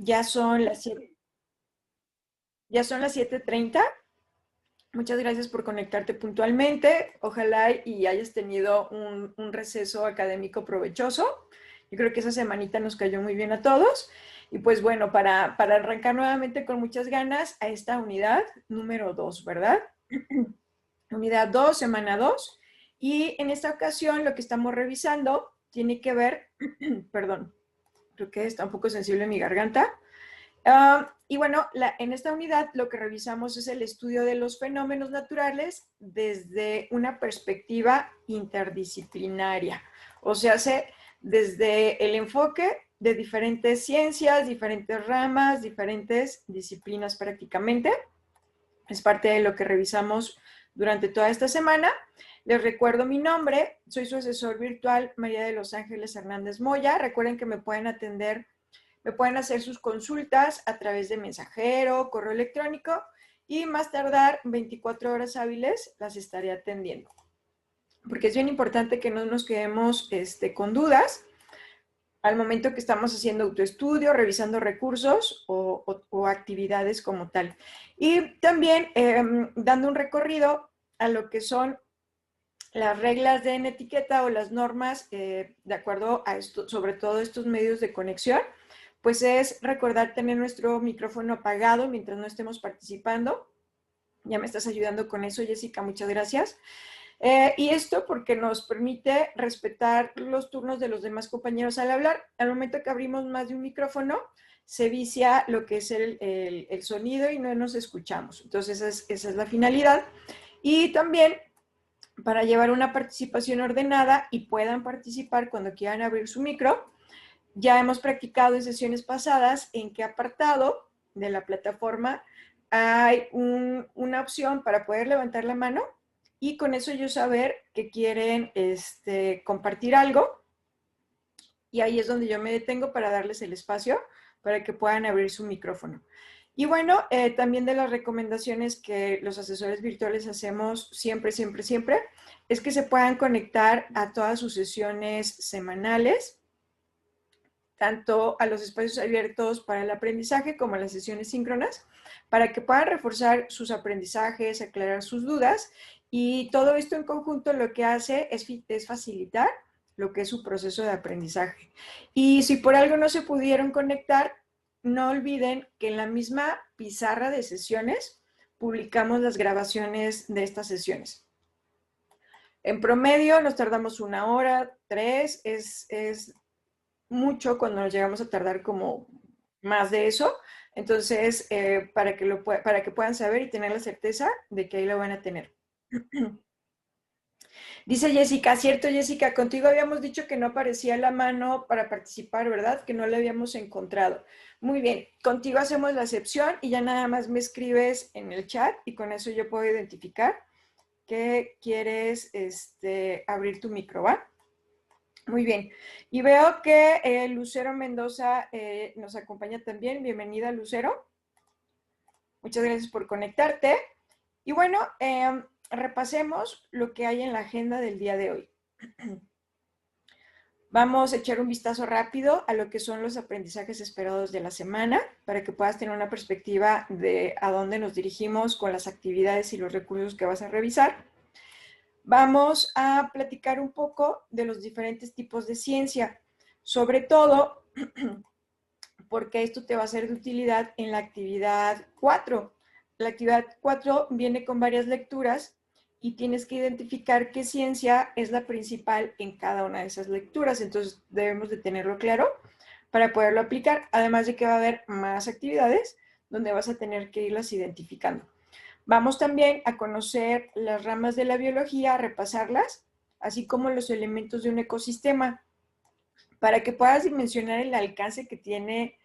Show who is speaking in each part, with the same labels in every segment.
Speaker 1: Ya son las 7, ya son las 7:30. Muchas gracias por conectarte puntualmente. Ojalá y hayas tenido un receso académico provechoso. Yo creo que esa semanita nos cayó muy bien a todos. Y pues bueno, para arrancar nuevamente con muchas ganas a esta unidad número 2, ¿verdad? Unidad 2, semana 2. Y en esta ocasión lo que estamos revisando tiene que ver, perdón, creo que está un poco sensible mi garganta. Y bueno, en esta unidad lo que revisamos es el estudio de los fenómenos naturales desde una perspectiva interdisciplinaria, o sea, desde el enfoque de diferentes ciencias, diferentes ramas, diferentes disciplinas prácticamente. Es parte de lo que revisamos durante toda esta semana. Les recuerdo mi nombre, soy su asesor virtual María de los Ángeles Hernández Moya. Recuerden que me pueden atender, me pueden hacer sus consultas a través de mensajero, correo electrónico y más tardar 24 horas hábiles las estaré atendiendo. Porque es bien importante que no nos quedemos con dudas al momento que estamos haciendo autoestudio, revisando recursos o actividades como tal. Y también dando un recorrido a lo que son las reglas de etiqueta o las normas de acuerdo a esto, sobre todo estos medios de conexión, pues es recordar tener nuestro micrófono apagado mientras no estemos participando. Ya me estás ayudando con eso, Jessica, muchas gracias. Y esto porque nos permite respetar los turnos de los demás compañeros al hablar. Al momento que abrimos más de un micrófono, se vicia lo que es el sonido y no nos escuchamos. Entonces, esa es la finalidad. Y también para llevar una participación ordenada y puedan participar cuando quieran abrir su micro. Ya hemos practicado en sesiones pasadas en qué apartado de la plataforma hay una opción para poder levantar la mano y con eso yo saber que quieren compartir algo, y ahí es donde yo me detengo para darles el espacio para que puedan abrir su micrófono. Y bueno, también de las recomendaciones que los asesores virtuales hacemos siempre, siempre, siempre, es que se puedan conectar a todas sus sesiones semanales, tanto a los espacios abiertos para el aprendizaje como a las sesiones síncronas, para que puedan reforzar sus aprendizajes, aclarar sus dudas, y todo esto en conjunto lo que hace es facilitar lo que es su proceso de aprendizaje. Y si por algo no se pudieron conectar, no olviden que en la misma pizarra de sesiones publicamos las grabaciones de estas sesiones. En promedio nos tardamos 1 hora, 3, es mucho cuando nos llegamos a tardar como más de eso. Entonces, para que puedan saber y tener la certeza de que ahí lo van a tener. Dice Jessica, cierto Jessica, contigo habíamos dicho que no aparecía la mano para participar, ¿verdad? Que no la habíamos encontrado. Muy bien, contigo hacemos la excepción y ya nada más me escribes en el chat y con eso yo puedo identificar que quieres abrir tu micro, ¿va? Muy bien. Y veo que Lucero Mendoza nos acompaña también. Bienvenida, Lucero. Muchas gracias por conectarte. Y bueno, repasemos lo que hay en la agenda del día de hoy. Vamos a echar un vistazo rápido a lo que son los aprendizajes esperados de la semana para que puedas tener una perspectiva de a dónde nos dirigimos con las actividades y los recursos que vas a revisar. Vamos a platicar un poco de los diferentes tipos de ciencia, sobre todo porque esto te va a ser de utilidad en la actividad 4. La actividad 4 viene con varias lecturas y tienes que identificar qué ciencia es la principal en cada una de esas lecturas. Entonces debemos de tenerlo claro para poderlo aplicar, además de que va a haber más actividades donde vas a tener que irlas identificando. Vamos también a conocer las ramas de la biología, a repasarlas, así como los elementos de un ecosistema, para que puedas dimensionar el alcance que tiene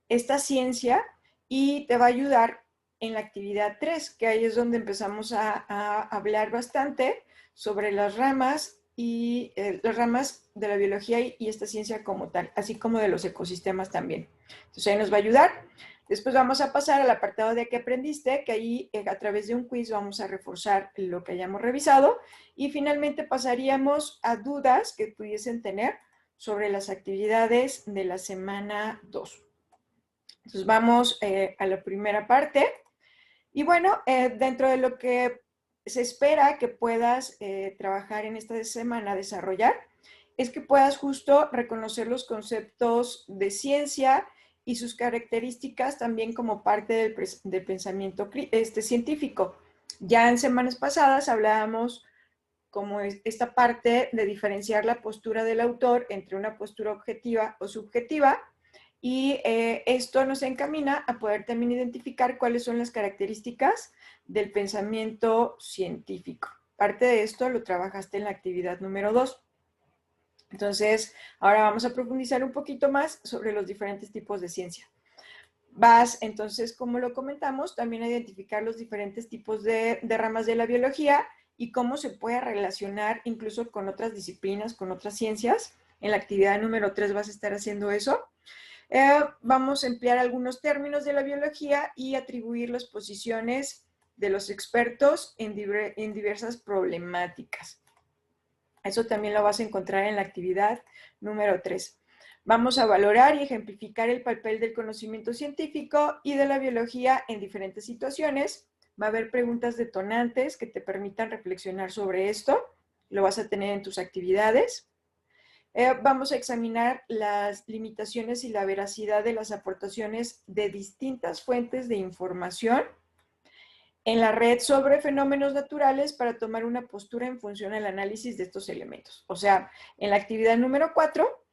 Speaker 1: esta ciencia y te va a ayudar en la actividad 3, que ahí es donde empezamos a hablar bastante sobre las ramas y las ramas de la biología y esta ciencia como tal, así como de los ecosistemas también. Entonces ahí nos va a ayudar. Después vamos a pasar al apartado de qué aprendiste, que ahí a través de un quiz vamos a reforzar lo que hayamos revisado y finalmente pasaríamos a dudas que pudiesen tener sobre las actividades de la semana 2. Entonces vamos a la primera parte. Y bueno, dentro de lo que se espera que puedas trabajar en esta semana, desarrollar, es que puedas justo reconocer los conceptos de ciencia y sus características también como parte del pensamiento científico. Ya en semanas pasadas hablábamos como esta parte de diferenciar la postura del autor entre una postura objetiva o subjetiva, y esto nos encamina a poder también identificar cuáles son las características del pensamiento científico. Parte de esto lo trabajaste en la actividad número 2. Entonces, ahora vamos a profundizar un poquito más sobre los diferentes tipos de ciencia. Vas, entonces, como lo comentamos, también a identificar los diferentes tipos de ramas de la biología y cómo se puede relacionar incluso con otras disciplinas, con otras ciencias. En la actividad número 3 vas a estar haciendo eso. Vamos a emplear algunos términos de la biología y atribuir las posiciones de los expertos en diversas problemáticas. Eso también lo vas a encontrar en la actividad número 3. Vamos a valorar y ejemplificar el papel del conocimiento científico y de la biología en diferentes situaciones. Va a haber preguntas detonantes que te permitan reflexionar sobre esto. Lo vas a tener en tus actividades. Vamos a examinar las limitaciones y la veracidad de las aportaciones de distintas fuentes de información en la red sobre fenómenos naturales para tomar una postura en función al análisis de estos elementos. O sea, en la actividad número 4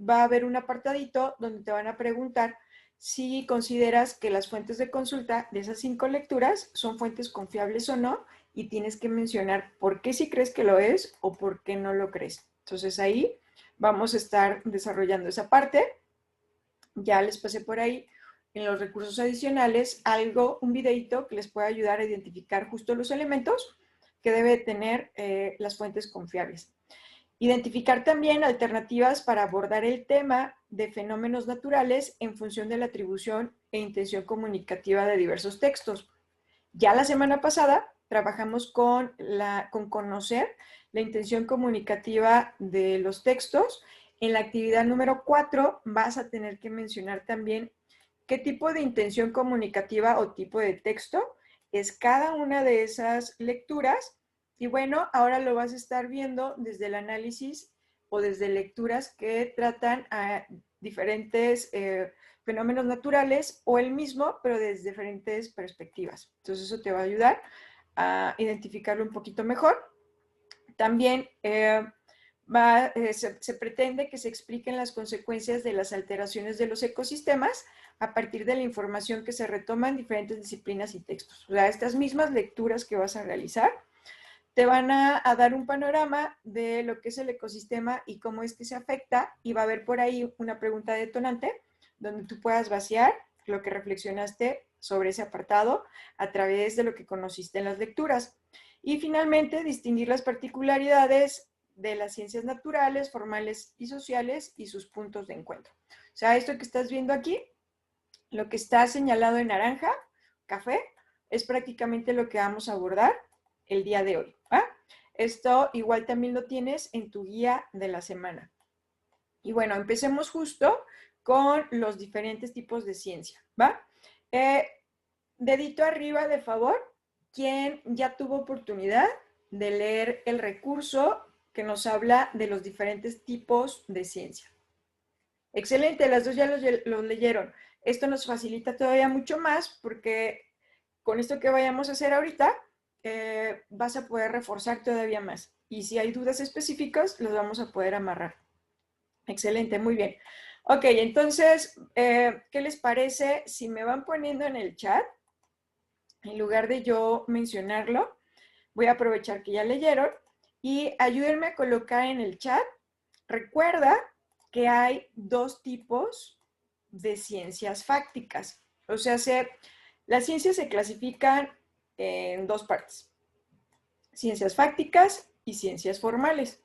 Speaker 1: va a haber un apartadito donde te van a preguntar si consideras que las fuentes de consulta de esas 5 lecturas son fuentes confiables o no, y tienes que mencionar por qué sí crees que lo es o por qué no lo crees. Entonces ahí vamos a estar desarrollando esa parte. Ya les pasé por ahí en los recursos adicionales un videito que les pueda ayudar a identificar justo los elementos que debe tener las fuentes confiables. Identificar también alternativas para abordar el tema de fenómenos naturales en función de la atribución e intención comunicativa de diversos textos. Ya la semana pasada trabajamos con conocer la intención comunicativa de los textos. En la actividad número 4 vas a tener que mencionar también qué tipo de intención comunicativa o tipo de texto es cada una de esas lecturas. Y bueno, ahora lo vas a estar viendo desde el análisis o desde lecturas que tratan a diferentes fenómenos naturales o el mismo, pero desde diferentes perspectivas. Entonces eso te va a ayudar a identificarlo un poquito mejor. También se pretende que se expliquen las consecuencias de las alteraciones de los ecosistemas a partir de la información que se retoma en diferentes disciplinas y textos. O sea, estas mismas lecturas que vas a realizar te van a dar un panorama de lo que es el ecosistema y cómo es que se afecta, y va a haber por ahí una pregunta detonante donde tú puedas vaciar lo que reflexionaste sobre ese apartado a través de lo que conociste en las lecturas. Y finalmente, distinguir las particularidades de las ciencias naturales, formales y sociales y sus puntos de encuentro. O sea, esto que estás viendo aquí, lo que está señalado en naranja, café, es prácticamente lo que vamos a abordar el día de hoy. ¿Va? Esto igual también lo tienes en tu guía de la semana. Y bueno, empecemos justo con los diferentes tipos de ciencia. ¿Va? Dedito arriba, de favor, quien ya tuvo oportunidad de leer el recurso que nos habla de los diferentes tipos de ciencia. Excelente, las dos ya los leyeron. Esto nos facilita todavía mucho más porque con esto que vayamos a hacer ahorita, vas a poder reforzar todavía más. Y si hay dudas específicas, las vamos a poder amarrar. Excelente, muy bien. Ok, entonces, ¿qué les parece si me van poniendo en el chat? En lugar de yo mencionarlo, voy a aprovechar que ya leyeron y ayúdenme a colocar en el chat. Recuerda que hay 2 tipos de ciencias fácticas. O sea, las ciencias se clasifican en 2 partes: ciencias fácticas y ciencias formales.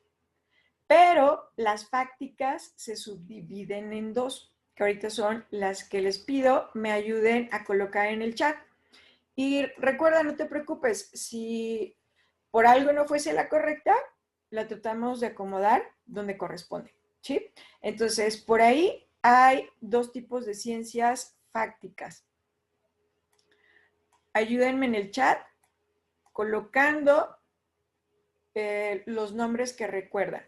Speaker 1: Pero las fácticas se subdividen en 2, que ahorita son las que les pido me ayuden a colocar en el chat. Y recuerda, no te preocupes, si por algo no fuese la correcta, la tratamos de acomodar donde corresponde, ¿sí? Entonces, por ahí hay 2 tipos de ciencias fácticas. Ayúdenme en el chat colocando los nombres que recuerdan.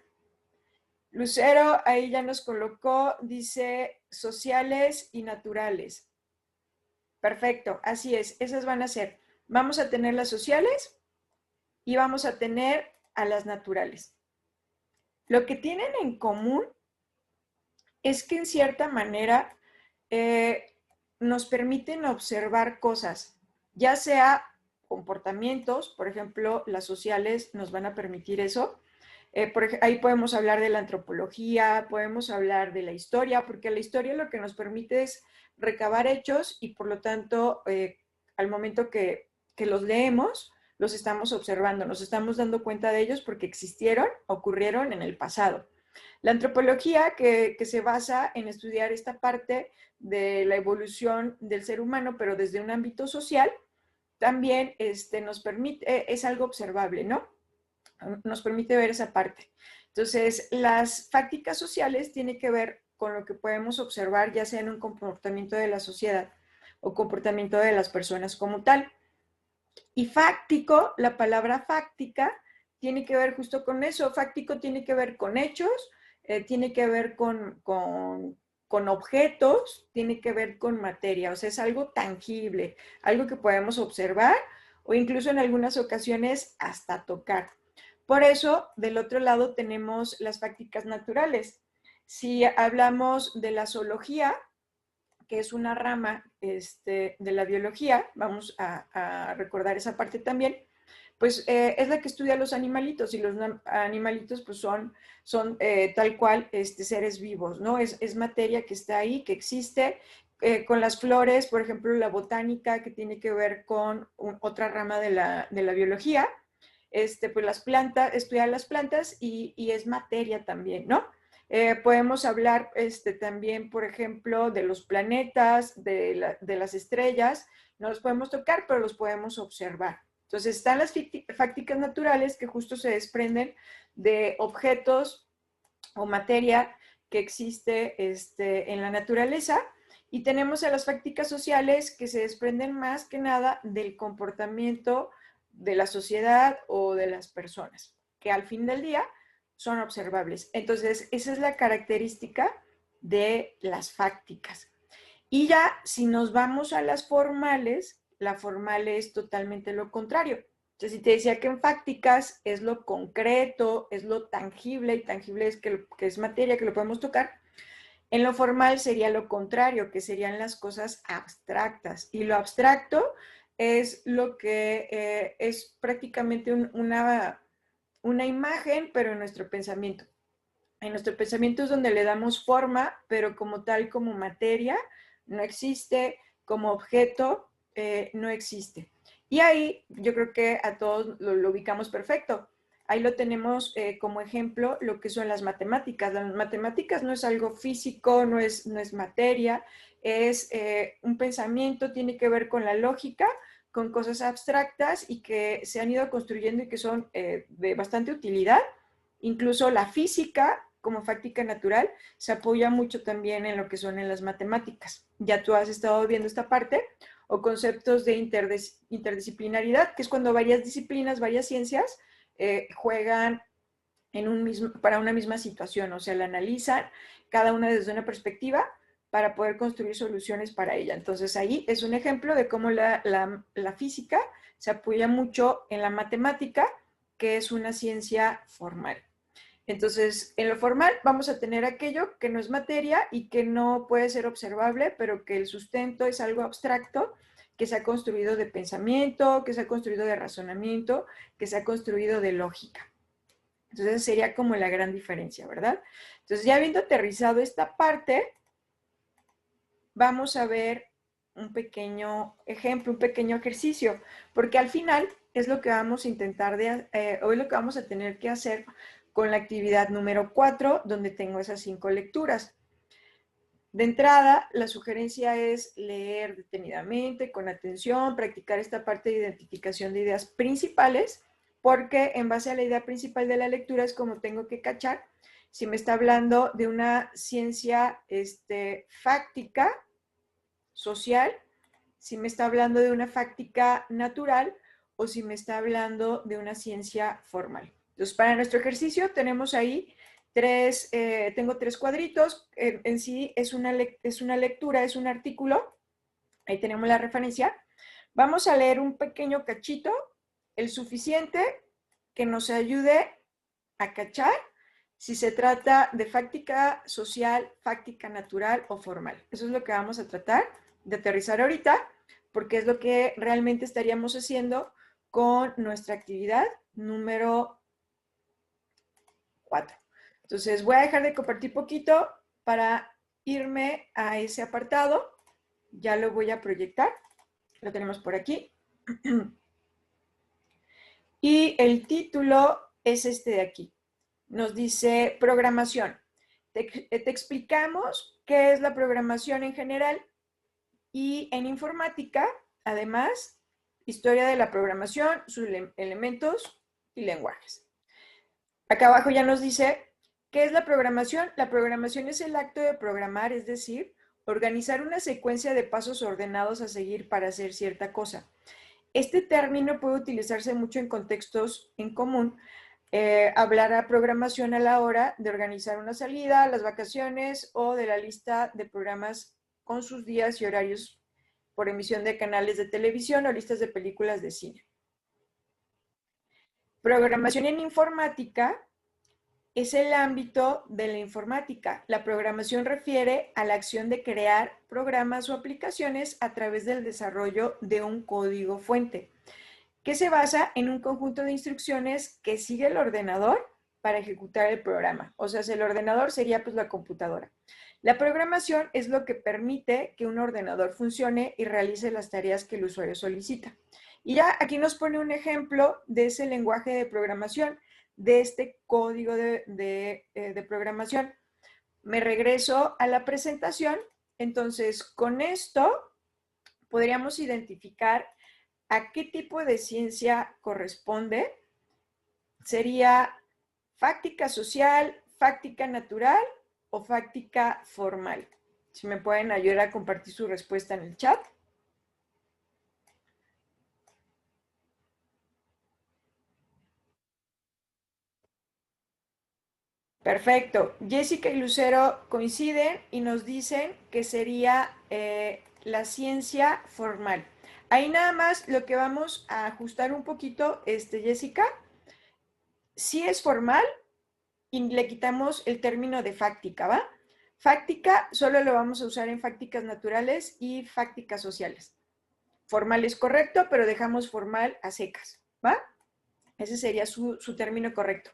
Speaker 1: Lucero ahí ya nos colocó, dice sociales y naturales. Perfecto, así es, esas van a ser. Vamos a tener las sociales y vamos a tener a las naturales. Lo que tienen en común es que en cierta manera nos permiten observar cosas, ya sea comportamientos, por ejemplo, las sociales nos van a permitir eso. Ahí podemos hablar de la antropología, podemos hablar de la historia, porque la historia lo que nos permite es recabar hechos y por lo tanto, al momento que los leemos, los estamos observando, nos estamos dando cuenta de ellos porque existieron, ocurrieron en el pasado. La antropología, que se basa en estudiar esta parte de la evolución del ser humano, pero desde un ámbito social, también nos permite, es algo observable, ¿no? Nos permite ver esa parte. Entonces, las fácticas sociales tienen que ver con lo que podemos observar, ya sea en un comportamiento de la sociedad o comportamiento de las personas como tal. Y fáctico, la palabra fáctica, tiene que ver justo con eso. Fáctico tiene que ver con hechos, tiene que ver con objetos, tiene que ver con materia, o sea, es algo tangible, algo que podemos observar o incluso en algunas ocasiones hasta tocar. Por eso, del otro lado tenemos las fácticas naturales. Si hablamos de la zoología, que es una rama de la biología, vamos a recordar esa parte también, pues es la que estudia los animalitos y los animalitos pues son tal cual seres vivos, ¿no? Es materia que está ahí, que existe. Con las flores, por ejemplo, la botánica, que tiene que ver con otra rama de la biología, pues las plantas, estudiar las plantas y es materia también, ¿no? Podemos hablar también, por ejemplo, de los planetas, de las estrellas, no los podemos tocar, pero los podemos observar. Entonces están las fácticas naturales que justo se desprenden de objetos o materia que existe en la naturaleza, y tenemos a las fácticas sociales que se desprenden más que nada del comportamiento de la sociedad o de las personas, que al fin del día son observables. Entonces, esa es la característica de las fácticas. Y ya, si nos vamos a las formales, la formal es totalmente lo contrario. Entonces, si te decía que en fácticas es lo concreto, es lo tangible, y tangible es que es materia, que lo podemos tocar, en lo formal sería lo contrario, que serían las cosas abstractas. Y lo abstracto es lo que es prácticamente una imagen, pero en nuestro pensamiento. En nuestro pensamiento es donde le damos forma, pero como tal, como materia, no existe, como objeto, no existe. Y ahí yo creo que a todos lo ubicamos perfecto. Ahí lo tenemos como ejemplo lo que son las matemáticas. Las matemáticas no es algo físico, no es materia, es un pensamiento, tiene que ver con la lógica, con cosas abstractas y que se han ido construyendo y que son de bastante utilidad. Incluso la física, como fáctica natural, se apoya mucho también en lo que son en las matemáticas. Ya tú has estado viendo esta parte, o conceptos de interdisciplinaridad, que es cuando varias disciplinas, varias ciencias juegan para una misma situación, o sea, la analizan cada una desde una perspectiva para poder construir soluciones para ella. Entonces ahí es un ejemplo de cómo la física se apoya mucho en la matemática, que es una ciencia formal. Entonces, en lo formal vamos a tener aquello que no es materia y que no puede ser observable, pero que el sustento es algo abstracto, que se ha construido de pensamiento, que se ha construido de razonamiento, que se ha construido de lógica. Entonces, sería como la gran diferencia, ¿verdad? Entonces, ya habiendo aterrizado esta parte, vamos a ver un pequeño ejemplo, un pequeño ejercicio, porque al final es lo que vamos a intentar o es lo que vamos a tener que hacer con la actividad número 4, donde tengo esas 5 lecturas. De entrada, la sugerencia es leer detenidamente, con atención, practicar esta parte de identificación de ideas principales, porque en base a la idea principal de la lectura es como tengo que cachar si me está hablando de una ciencia fáctica, social, si me está hablando de una fáctica natural o si me está hablando de una ciencia formal. Entonces, para nuestro ejercicio tenemos ahí tengo tres cuadritos. En sí es una lectura, es un artículo. Ahí tenemos la referencia. Vamos a leer un pequeño cachito, el suficiente que nos ayude a cachar si se trata de fáctica social, fáctica natural o formal. Eso es lo que vamos a tratar de aterrizar ahorita, porque es lo que realmente estaríamos haciendo con nuestra actividad número 4. Entonces voy a dejar de compartir poquito para irme a ese apartado. Ya lo voy a proyectar. Lo tenemos por aquí. Y el título es este de aquí. Nos dice programación. Te explicamos qué es la programación en general y en informática, además, historia de la programación, sus elementos y lenguajes. Acá abajo ya nos dice, ¿qué es la programación? La programación es el acto de programar, es decir, organizar una secuencia de pasos ordenados a seguir para hacer cierta cosa. Este término puede utilizarse mucho en contextos en común. Hablar a programación a la hora de organizar una salida, las vacaciones o de la lista de programas con sus días y horarios por emisión de canales de televisión o listas de películas de cine. Programación en informática es el ámbito de la informática. La programación refiere a la acción de crear programas o aplicaciones a través del desarrollo de un código fuente, que se basa en un conjunto de instrucciones que sigue el ordenador para ejecutar el programa. O sea, el ordenador sería pues la computadora. La programación es lo que permite que un ordenador funcione y realice las tareas que el usuario solicita. Y ya aquí nos pone un ejemplo de ese lenguaje de programación, de este código de programación. Me regreso a la presentación. Entonces, con esto podríamos identificar a qué tipo de ciencia corresponde. Sería fáctica social, fáctica natural o fáctica formal. Si me pueden ayudar a compartir su respuesta en el chat. Perfecto. Jessica y Lucero coinciden y nos dicen que sería la ciencia formal. Ahí nada más lo que vamos a ajustar un poquito, Jessica, sí es formal y le quitamos el término de fáctica, ¿va? Fáctica solo lo vamos a usar en fácticas naturales y fácticas sociales. Formal es correcto, pero dejamos formal a secas, ¿va? Ese sería su término correcto.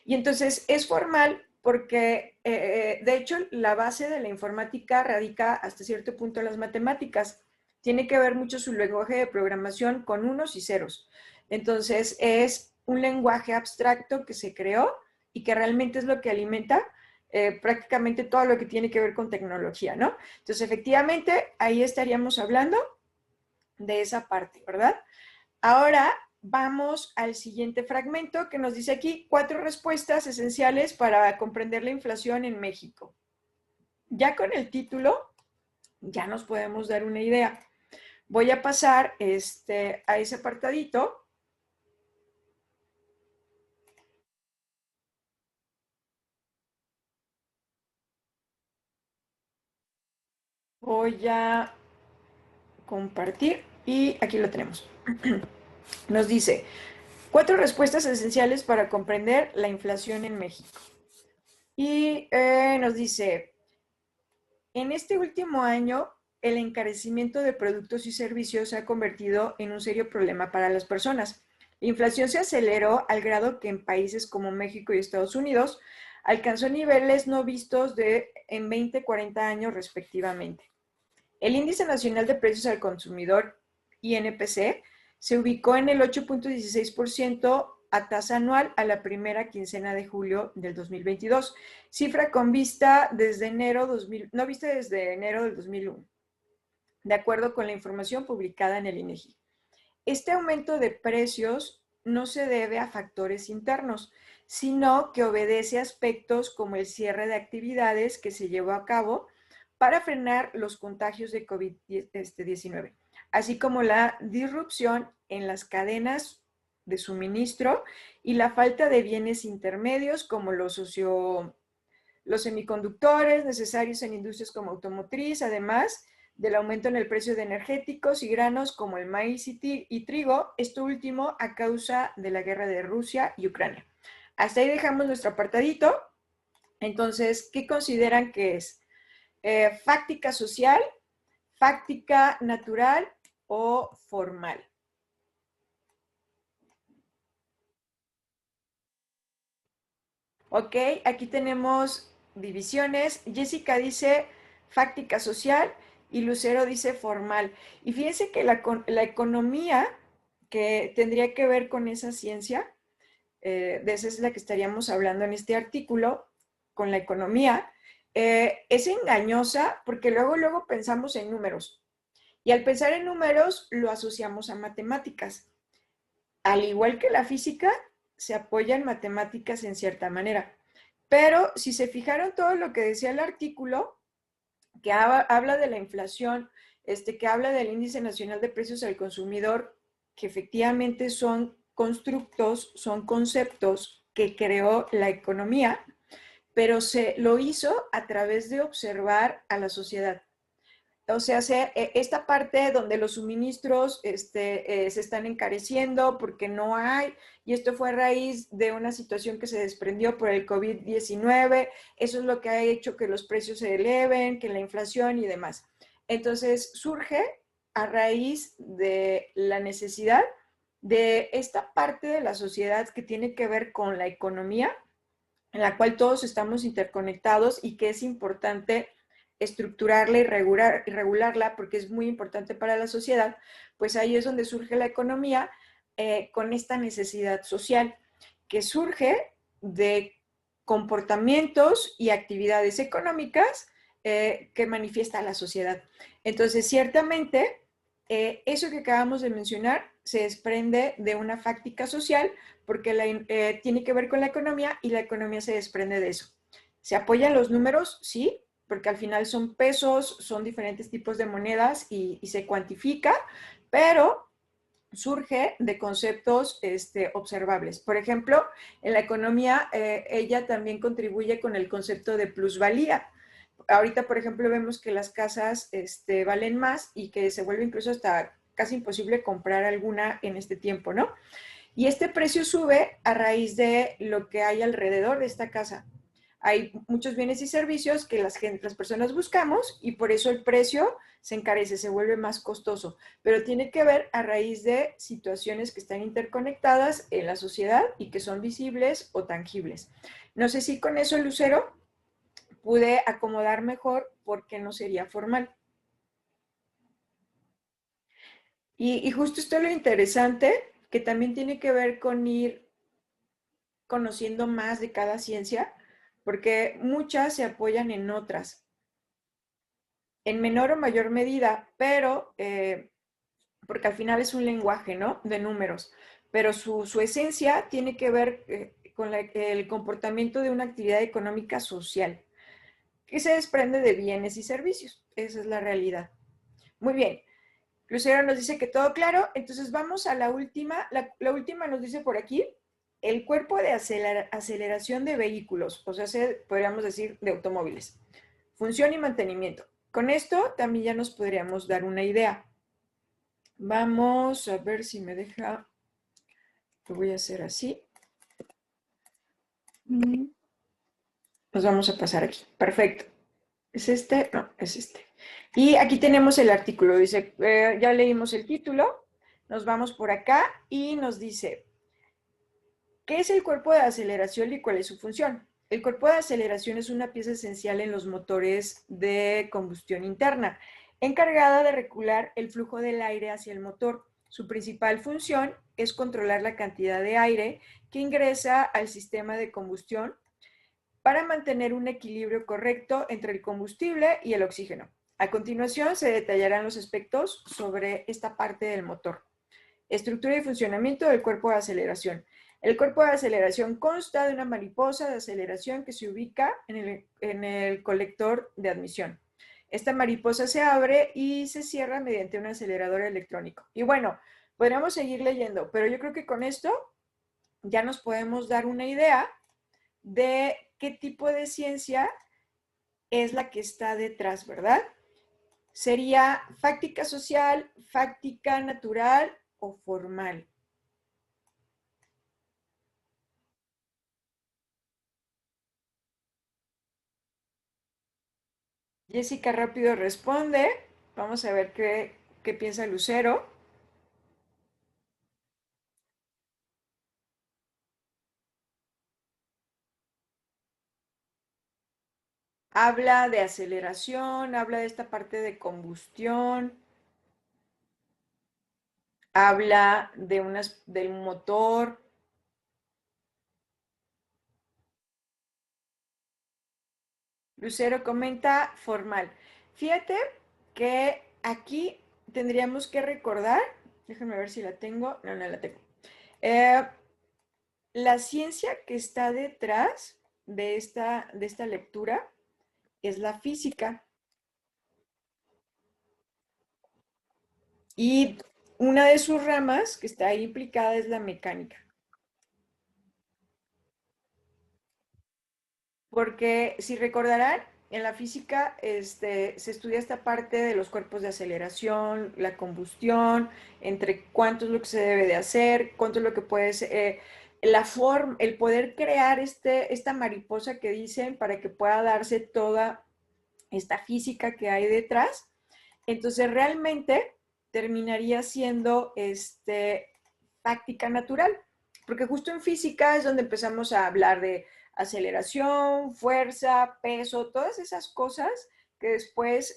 Speaker 1: Y entonces es formal porque, de hecho, la base de la informática radica hasta cierto punto en las matemáticas. Tiene que ver mucho su lenguaje de programación con unos y ceros. Entonces, es un lenguaje abstracto que se creó y que realmente es lo que alimenta prácticamente todo lo que tiene que ver con tecnología, ¿no? Entonces, efectivamente, ahí estaríamos hablando de esa parte, ¿verdad? Ahora vamos al siguiente fragmento que nos dice aquí 4 respuestas esenciales para comprender la inflación en México. Ya con el título ya nos podemos dar una idea. Voy a pasar a ese apartadito. Voy a compartir y aquí lo tenemos. Nos dice 4 respuestas esenciales para comprender la inflación en México. Y nos dice, en este último año, el encarecimiento de productos y servicios se ha convertido en un serio problema para las personas. La inflación se aceleró al grado que en países como México y Estados Unidos alcanzó niveles no vistos en 20, 40 años respectivamente. El Índice Nacional de Precios al Consumidor, INPC, se ubicó en el 8.16% a tasa anual a la primera quincena de julio del 2022, cifra con vista desde enero del 2001, de acuerdo con la información publicada en el INEGI. Este aumento de precios no se debe a factores internos, sino que obedece a aspectos como el cierre de actividades que se llevó a cabo para frenar los contagios de COVID-19, así como la disrupción en las cadenas de suministro y la falta de bienes intermedios como los semiconductores necesarios en industrias como automotriz, además del aumento en el precio de energéticos y granos como el maíz y trigo, esto último a causa de la guerra de Rusia y Ucrania. Hasta ahí dejamos nuestro apartadito. Entonces, ¿qué consideran que es? ¿Fáctica social, fáctica natural o formal? Ok, aquí tenemos divisiones. Jessica dice fáctica social y Lucero dice formal. Y fíjense que la economía, que tendría que ver con esa ciencia, de esa es la que estaríamos hablando en este artículo, con la economía, es engañosa porque luego pensamos en números. Y al pensar en números lo asociamos a matemáticas. Al igual que la física, se apoya en matemáticas en cierta manera. Pero si se fijaron todo lo que decía el artículo, que habla de la inflación, que habla del índice nacional de precios al consumidor, que efectivamente son constructos, son conceptos que creó la economía, pero se lo hizo a través de observar a la sociedad. O sea, esta parte donde los suministros se están encareciendo porque no hay, y esto fue a raíz de una situación que se desprendió por el COVID-19, eso es lo que ha hecho que los precios se eleven, que la inflación y demás. Entonces, surge a raíz de la necesidad de esta parte de la sociedad que tiene que ver con la economía, en la cual todos estamos interconectados y que es importante estructurarla y regularla porque es muy importante para la sociedad, pues ahí es donde surge la economía con esta necesidad social que surge de comportamientos y actividades económicas que manifiesta la sociedad. Entonces, ciertamente, eso que acabamos de mencionar se desprende de una fáctica social porque tiene que ver con la economía y la economía se desprende de eso. ¿Se apoyan los números? Sí, porque al final son pesos, son diferentes tipos de monedas y se cuantifica, pero surge de conceptos observables. Por ejemplo, en la economía, ella también contribuye con el concepto de plusvalía. Ahorita, por ejemplo, vemos que las casas valen más y que se vuelve incluso hasta casi imposible comprar alguna en este tiempo, ¿no? Y este precio sube a raíz de lo que hay alrededor de esta casa. Hay muchos bienes y servicios que las personas buscamos y por eso el precio se encarece, se vuelve más costoso, pero tiene que ver a raíz de situaciones que están interconectadas en la sociedad y que son visibles o tangibles. No sé si con eso, Lucero, pude acomodar mejor porque no sería formal. Y justo esto es lo interesante, que también tiene que ver con ir conociendo más de cada ciencia, porque muchas se apoyan en otras, en menor o mayor medida, pero porque al final es un lenguaje, ¿no? De números, pero su esencia tiene que ver con el comportamiento de una actividad económica social, que se desprende de bienes y servicios. Esa es la realidad. Muy bien. Lucero nos dice que todo claro, entonces vamos a la última. La última nos dice por aquí, el cuerpo de aceleración de vehículos, o sea, podríamos decir de automóviles. Función y mantenimiento. Con esto también ya nos podríamos dar una idea. Vamos a ver si me deja, lo voy a hacer así. Nos vamos a pasar aquí. Perfecto. ¿Es este? No, es este. Y aquí tenemos el artículo. Dice, ya leímos el título. Nos vamos por acá y nos dice, ¿qué es el cuerpo de aceleración y cuál es su función? El cuerpo de aceleración es una pieza esencial en los motores de combustión interna, encargada de regular el flujo del aire hacia el motor. Su principal función es controlar la cantidad de aire que ingresa al sistema de combustión para mantener un equilibrio correcto entre el combustible y el oxígeno. A continuación se detallarán los aspectos sobre esta parte del motor. Estructura y funcionamiento del cuerpo de aceleración. El cuerpo de aceleración consta de una mariposa de aceleración que se ubica en el colector de admisión. Esta mariposa se abre y se cierra mediante un acelerador electrónico. Y bueno, podríamos seguir leyendo, pero yo creo que con esto ya nos podemos dar una idea de qué tipo de ciencia es la que está detrás, ¿verdad? Sería fáctica social, fáctica natural o formal. Jessica rápido responde. Vamos a ver qué piensa Lucero. Habla de aceleración, habla de esta parte de combustión, habla de del motor. Lucero comenta formal. Fíjate que aquí tendríamos que recordar, déjame ver si la tengo, no la tengo. Eh, la ciencia que está detrás de esta lectura es la física. Y una de sus ramas que está ahí implicada es la mecánica. Porque si recordarán, en la física se estudia esta parte de los cuerpos de aceleración, la combustión, entre cuánto es lo que se debe de hacer, cuánto es lo que puede ser, la forma, el poder crear esta mariposa que dicen para que pueda darse toda esta física que hay detrás. Entonces realmente terminaría siendo práctica natural, porque justo en física es donde empezamos a hablar de aceleración, fuerza, peso, todas esas cosas que después,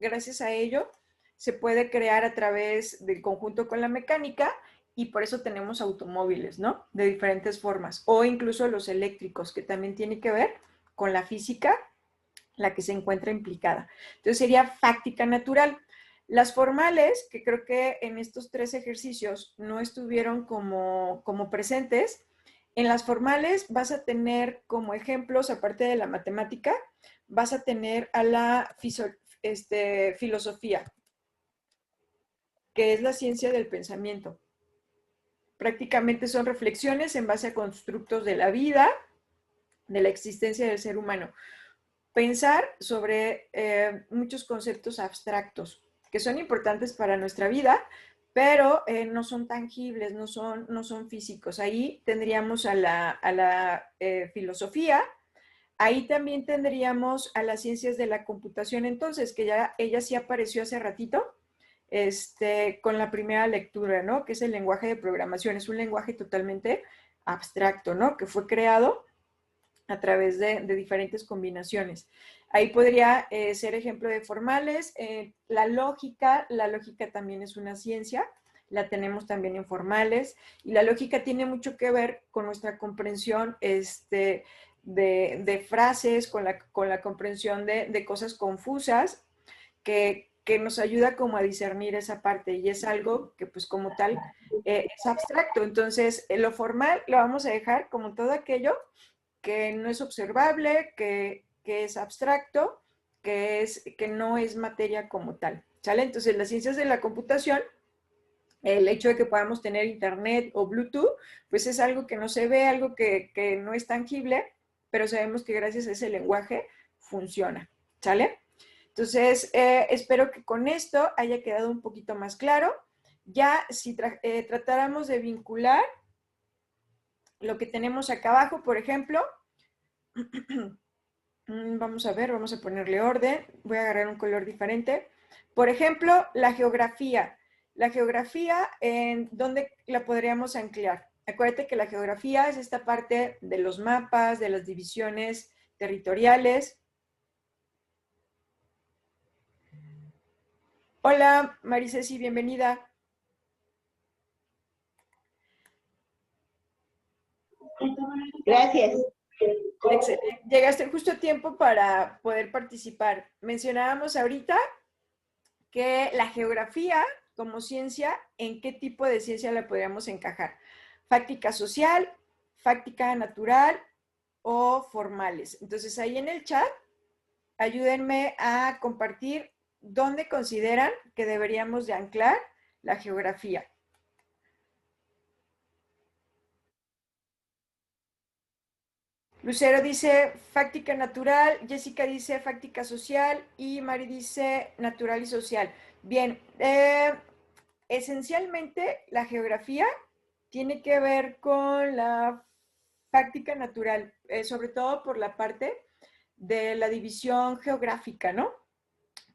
Speaker 1: gracias a ello, se puede crear a través del conjunto con la mecánica y por eso tenemos automóviles, ¿no? De diferentes formas, o incluso los eléctricos, que también tiene que ver con la física la que se encuentra implicada. Entonces sería fáctica natural. Las formales, que creo que en estos tres ejercicios no estuvieron como presentes, en las formales vas a tener como ejemplos, aparte de la matemática, vas a tener a la filosofía, que es la ciencia del pensamiento. Prácticamente son reflexiones en base a constructos de la vida, de la existencia del ser humano. Pensar sobre muchos conceptos abstractos que son importantes para nuestra vida, pero no son tangibles, no son físicos. Ahí tendríamos a la filosofía, ahí también tendríamos a las ciencias de la computación, entonces, que ya ella sí apareció hace ratito, con la primera lectura, ¿no? Que es el lenguaje de programación, es un lenguaje totalmente abstracto, ¿no? Que fue creado a través de diferentes combinaciones. Ahí podría ser ejemplo de formales. La lógica también es una ciencia, la tenemos también en formales, y la lógica tiene mucho que ver con nuestra comprensión de frases, con la comprensión de cosas confusas, que nos ayuda como a discernir esa parte, y es algo que pues como tal es abstracto. Entonces, lo formal lo vamos a dejar como todo aquello que no es observable, que es abstracto, que no es materia como tal. ¿Sale? Entonces, las ciencias de la computación, el hecho de que podamos tener internet o Bluetooth, pues es algo que no se ve, algo que no es tangible, pero sabemos que gracias a ese lenguaje funciona. ¿Sale? Entonces, espero que con esto haya quedado un poquito más claro. Ya si tratáramos de vincular lo que tenemos acá abajo, por ejemplo, vamos a ver, vamos a ponerle orden. Voy a agarrar un color diferente. Por ejemplo, la geografía. La geografía, ¿en dónde la podríamos anclar? Acuérdate que la geografía es esta parte de los mapas, de las divisiones territoriales. Hola, Marisesi, bienvenida.
Speaker 2: Gracias.
Speaker 1: Excelente. Llegaste justo a tiempo para poder participar. Mencionábamos ahorita que la geografía como ciencia, ¿en qué tipo de ciencia la podríamos encajar? Fáctica social, fáctica natural o formales. Entonces ahí en el chat ayúdenme a compartir dónde consideran que deberíamos de anclar la geografía. Lucero dice fáctica natural, Jessica dice fáctica social y Mari dice natural y social. Bien, esencialmente la geografía tiene que ver con la fáctica natural, sobre todo por la parte de la división geográfica, ¿no?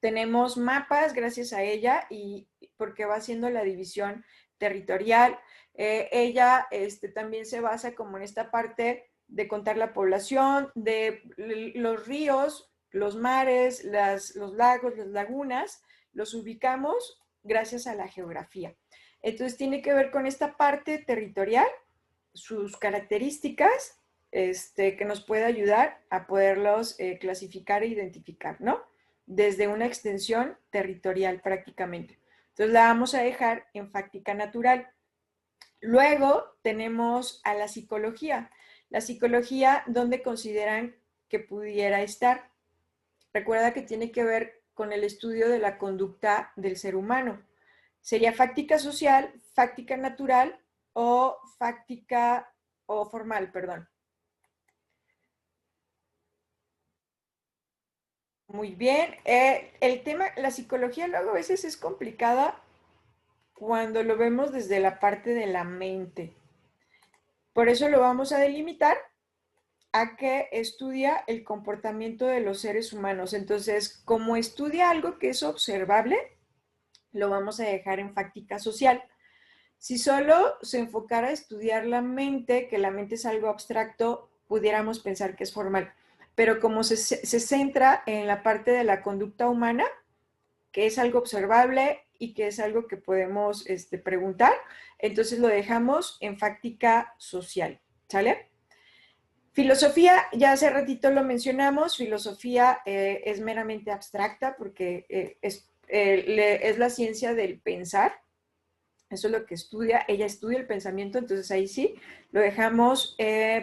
Speaker 1: Tenemos mapas gracias a ella y porque va haciendo la división territorial. Ella también se basa como en esta parte de contar la población, de los ríos, los mares, los lagos, las lagunas, los ubicamos gracias a la geografía. Entonces tiene que ver con esta parte territorial, sus características, que nos puede ayudar a poderlos clasificar e identificar, ¿no? Desde una extensión territorial prácticamente. Entonces la vamos a dejar en fáctica natural. Luego tenemos a la psicología. La psicología, ¿dónde consideran que pudiera estar? Recuerda que tiene que ver con el estudio de la conducta del ser humano. Sería fáctica social, fáctica natural o fáctica o formal, perdón. Muy bien. El tema, la psicología luego a veces es complicada cuando lo vemos desde la parte de la mente. Por eso lo vamos a delimitar a que estudia el comportamiento de los seres humanos. Entonces, como estudia algo que es observable, lo vamos a dejar en fáctica social. Si solo se enfocara a estudiar la mente, que la mente es algo abstracto, pudiéramos pensar que es formal. Pero como se centra en la parte de la conducta humana, que es algo observable y que es algo que podemos preguntar, entonces lo dejamos en fáctica social, ¿sale? Filosofía, ya hace ratito lo mencionamos, filosofía es meramente abstracta porque es la ciencia del pensar, eso es lo que estudia, ella estudia el pensamiento, entonces ahí sí, lo dejamos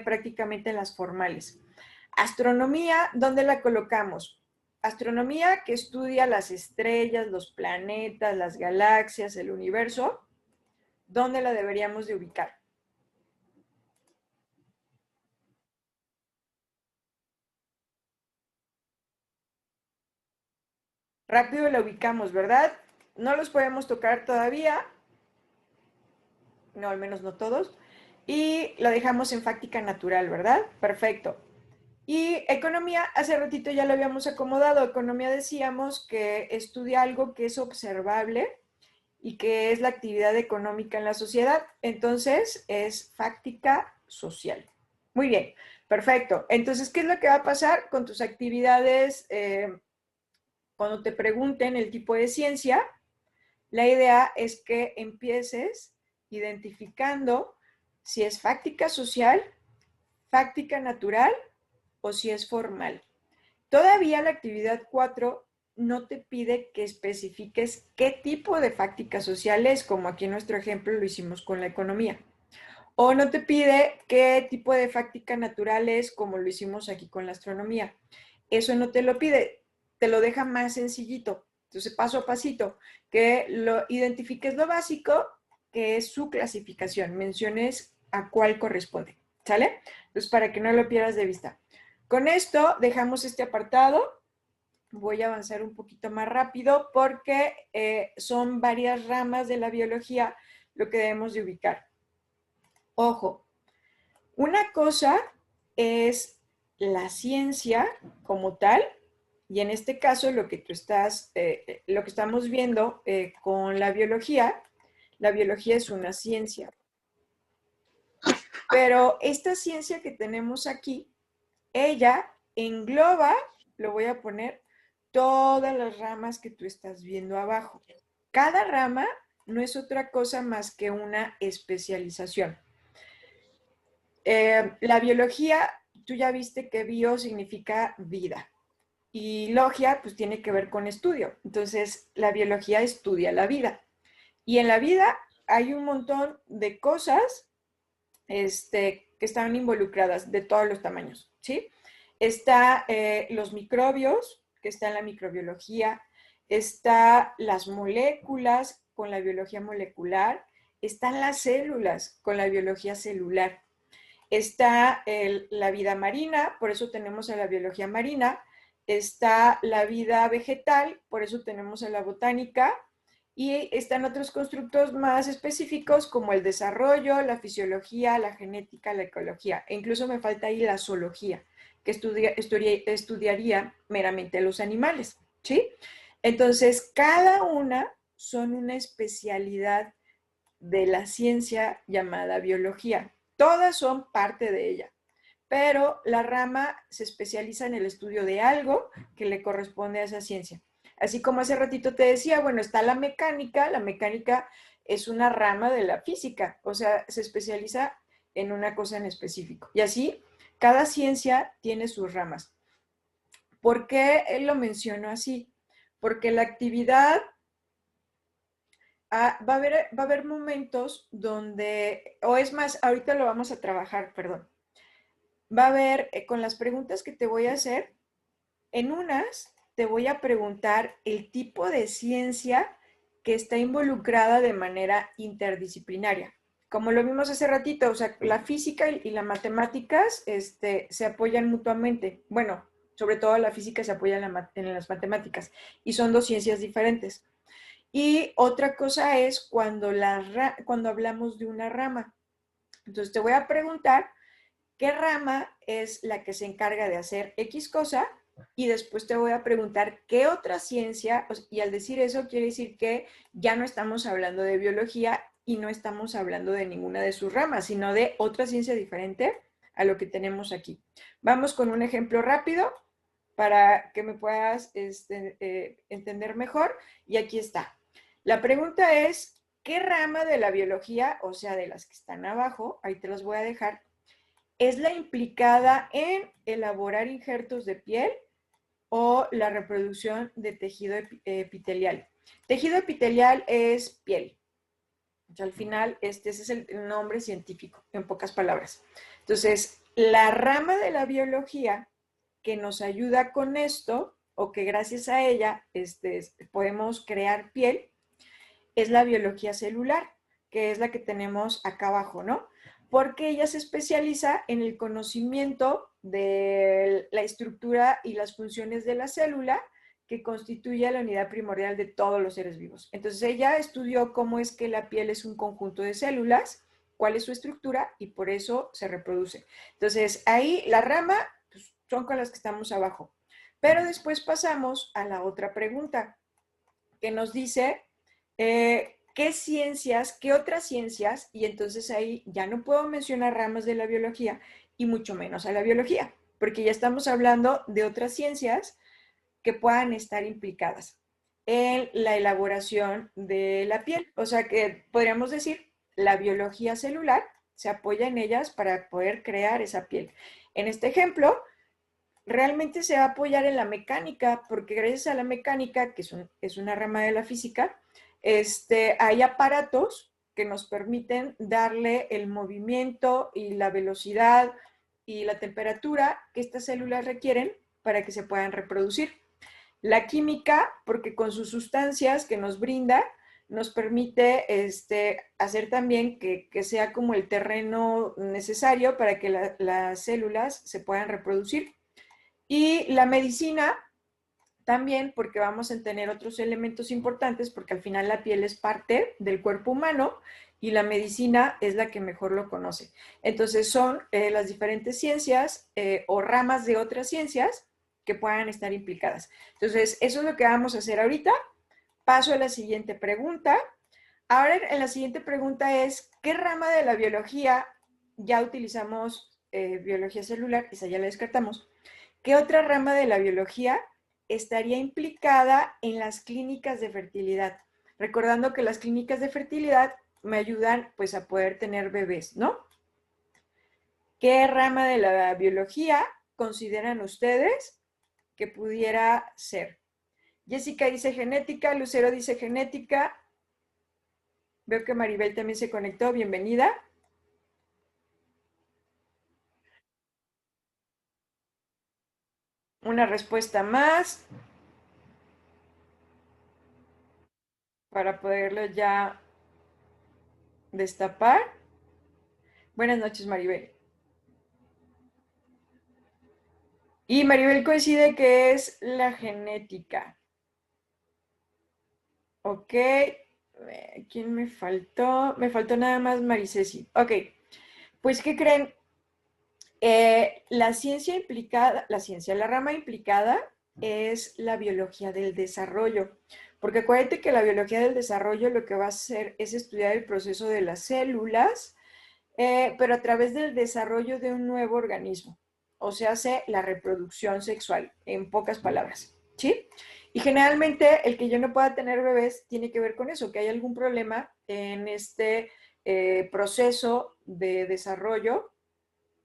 Speaker 1: prácticamente en las formales. Astronomía, ¿dónde la colocamos? Astronomía que estudia las estrellas, los planetas, las galaxias, el universo, ¿dónde la deberíamos de ubicar? Rápido la ubicamos, ¿verdad? No los podemos tocar todavía, no, al menos no todos, y lo dejamos en fáctica natural, ¿verdad? Perfecto. Y economía, hace ratito ya lo habíamos acomodado. Economía decíamos que estudia algo que es observable y que es la actividad económica en la sociedad. Entonces, es fáctica social. Muy bien, perfecto. Entonces, ¿qué es lo que va a pasar con tus actividades cuando te pregunten el tipo de ciencia? La idea es que empieces identificando si es fáctica social, fáctica natural o si es formal. Todavía la actividad 4 no te pide que especifiques qué tipo de fáctica social es, como aquí en nuestro ejemplo lo hicimos con la economía. O no te pide qué tipo de fáctica natural es, como lo hicimos aquí con la astronomía. Eso no te lo pide, te lo deja más sencillito. Entonces, paso a pasito, que lo identifiques lo básico, que es su clasificación, menciones a cuál corresponde, ¿sale? Entonces, para que no lo pierdas de vista. Con esto dejamos este apartado. Voy a avanzar un poquito más rápido porque son varias ramas de la biología lo que debemos de ubicar. Ojo, una cosa es la ciencia como tal, y en este caso lo que lo que estamos viendo con la biología es una ciencia. Pero esta ciencia que tenemos aquí, ella engloba, lo voy a poner, todas las ramas que tú estás viendo abajo. Cada rama no es otra cosa más que una especialización. La biología, tú ya viste que bio significa vida y logia pues tiene que ver con estudio. Entonces, la biología estudia la vida. Y en la vida hay un montón de cosas que están involucradas de todos los tamaños, ¿sí? Está los microbios, que está en la microbiología, está las moléculas con la biología molecular, están las células con la biología celular, está la vida marina, por eso tenemos a la biología marina, está la vida vegetal, por eso tenemos a la botánica, y están otros constructos más específicos como el desarrollo, la fisiología, la genética, la ecología, e incluso me falta ahí la zoología, que estudiaría meramente los animales, ¿sí? Entonces, cada una son una especialidad de la ciencia llamada biología. Todas son parte de ella, pero la rama se especializa en el estudio de algo que le corresponde a esa ciencia. Así como hace ratito te decía, bueno, está la mecánica es una rama de la física, o sea, se especializa en una cosa en específico. Y así, cada ciencia tiene sus ramas. ¿Por qué él lo mencionó así? Porque la actividad va a haber momentos donde, o es más, ahorita lo vamos a trabajar, perdón. Va a haber, con las preguntas que te voy a hacer, en unas te voy a preguntar el tipo de ciencia que está involucrada de manera interdisciplinaria. Como lo vimos hace ratito, o sea, la física y las matemáticas se apoyan mutuamente. Bueno, sobre todo la física se apoya en las matemáticas y son dos ciencias diferentes. Y otra cosa es cuando hablamos de una rama. Entonces te voy a preguntar qué rama es la que se encarga de hacer X cosa y después te voy a preguntar qué otra ciencia, y al decir eso quiere decir que ya no estamos hablando de biología y no estamos hablando de ninguna de sus ramas, sino de otra ciencia diferente a lo que tenemos aquí. Vamos con un ejemplo rápido para que me puedas entender mejor y aquí está. La pregunta es, ¿qué rama de la biología, o sea, de las que están abajo, ahí te las voy a dejar, es la implicada en elaborar injertos de piel o la reproducción de tejido epitelial? Tejido epitelial es piel. O sea, al final, ese es el nombre científico, en pocas palabras. Entonces, la rama de la biología que nos ayuda con esto, o que gracias a ella podemos crear piel, es la biología celular, que es la que tenemos acá abajo, ¿no? Porque ella se especializa en el conocimiento de la estructura y las funciones de la célula que constituye la unidad primordial de todos los seres vivos. Entonces ella estudió cómo es que la piel es un conjunto de células, cuál es su estructura y por eso se reproduce. Entonces ahí la rama pues, son con las que estamos abajo. Pero después pasamos a la otra pregunta que nos dice qué ciencias, qué otras ciencias, y entonces ahí ya no puedo mencionar ramas de la biología y mucho menos a la biología, porque ya estamos hablando de otras ciencias que puedan estar implicadas en la elaboración de la piel. O sea que podríamos decir, la biología celular se apoya en ellas para poder crear esa piel. En este ejemplo, realmente se va a apoyar en la mecánica, porque gracias a la mecánica, que es una rama de la física, hay aparatos que nos permiten darle el movimiento y la velocidad y la temperatura que estas células requieren para que se puedan reproducir. La química, porque con sus sustancias que nos brinda, nos permite hacer también que sea como el terreno necesario para que las células se puedan reproducir. Y la medicina también, porque vamos a tener otros elementos importantes, porque al final la piel es parte del cuerpo humano y la medicina es la que mejor lo conoce. Entonces son las diferentes ciencias o ramas de otras ciencias que puedan estar implicadas. Entonces, eso es lo que vamos a hacer ahorita. Paso a la siguiente pregunta. Ahora, en la siguiente pregunta es, ¿qué rama de la biología ya utilizamos biología celular? Esa ya la descartamos. ¿Qué otra rama de la biología estaría implicada en las clínicas de fertilidad? Recordando que las clínicas de fertilidad me ayudan pues a poder tener bebés, ¿no? ¿Qué rama de la biología consideran ustedes que pudiera ser? Jessica dice genética, Lucero dice genética. Veo que Maribel también se conectó, bienvenida. Una respuesta más. para poderlo ya destapar. Buenas noches, Maribel. Y Maribel coincide que es la genética. Ok. ¿Quién me faltó? Me faltó nada más Maricesi. Ok. Pues, ¿qué creen? La ciencia implicada, la rama implicada es la biología del desarrollo. Porque acuérdate que la biología del desarrollo lo que va a hacer es estudiar el proceso de las células, pero a través del desarrollo de un nuevo organismo. O sea, hace la reproducción sexual, en pocas palabras. ¿Sí? Y generalmente el que yo no pueda tener bebés tiene que ver con eso, que hay algún problema en este proceso de desarrollo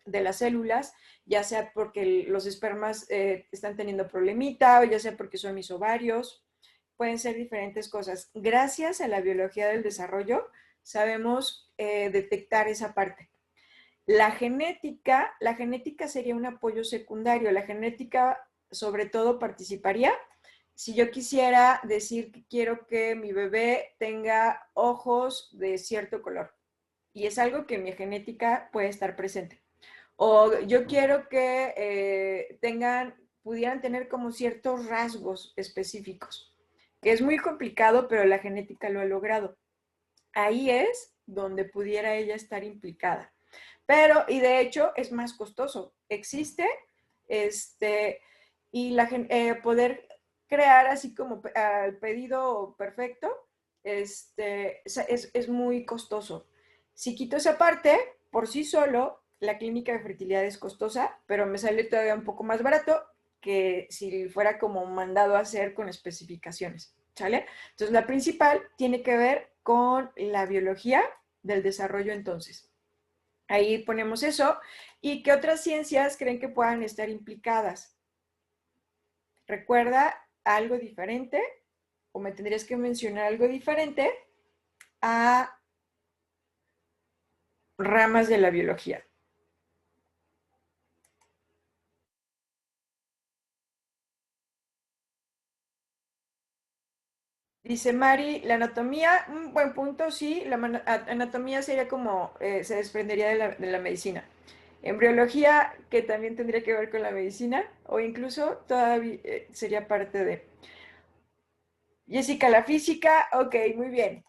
Speaker 1: de las células, ya sea porque los espermas están teniendo problemita, o ya sea porque son mis ovarios, pueden ser diferentes cosas. Gracias a la biología del desarrollo, sabemos detectar esa parte. La genética sería un apoyo secundario. La genética, sobre todo, participaría si yo quisiera decir que quiero que mi bebé tenga ojos de cierto color. Y es algo que en mi genética puede estar presente. O yo quiero que pudieran tener como ciertos rasgos específicos, que es muy complicado, pero la genética lo ha logrado. Ahí es donde pudiera ella estar implicada. Pero, y de hecho, es más costoso. Existe, y poder crear así como al pedido perfecto, es muy costoso. Si quito esa parte, por sí solo, la clínica de fertilidad es costosa, pero me sale todavía un poco más barato que si fuera como mandado a hacer con especificaciones, ¿sale? Entonces, la principal tiene que ver con la biología del desarrollo entonces. Ahí ponemos eso. ¿Y qué otras ciencias creen que puedan estar implicadas? Recuerda algo diferente, o me tendrías que mencionar algo diferente a ramas de la biología. Dice Mari, la anatomía, un buen punto, sí, la anatomía sería como, se desprendería de la medicina. Embriología, que también tendría que ver con la medicina, o incluso todavía sería parte de. Jessica, la física, ok, muy bien.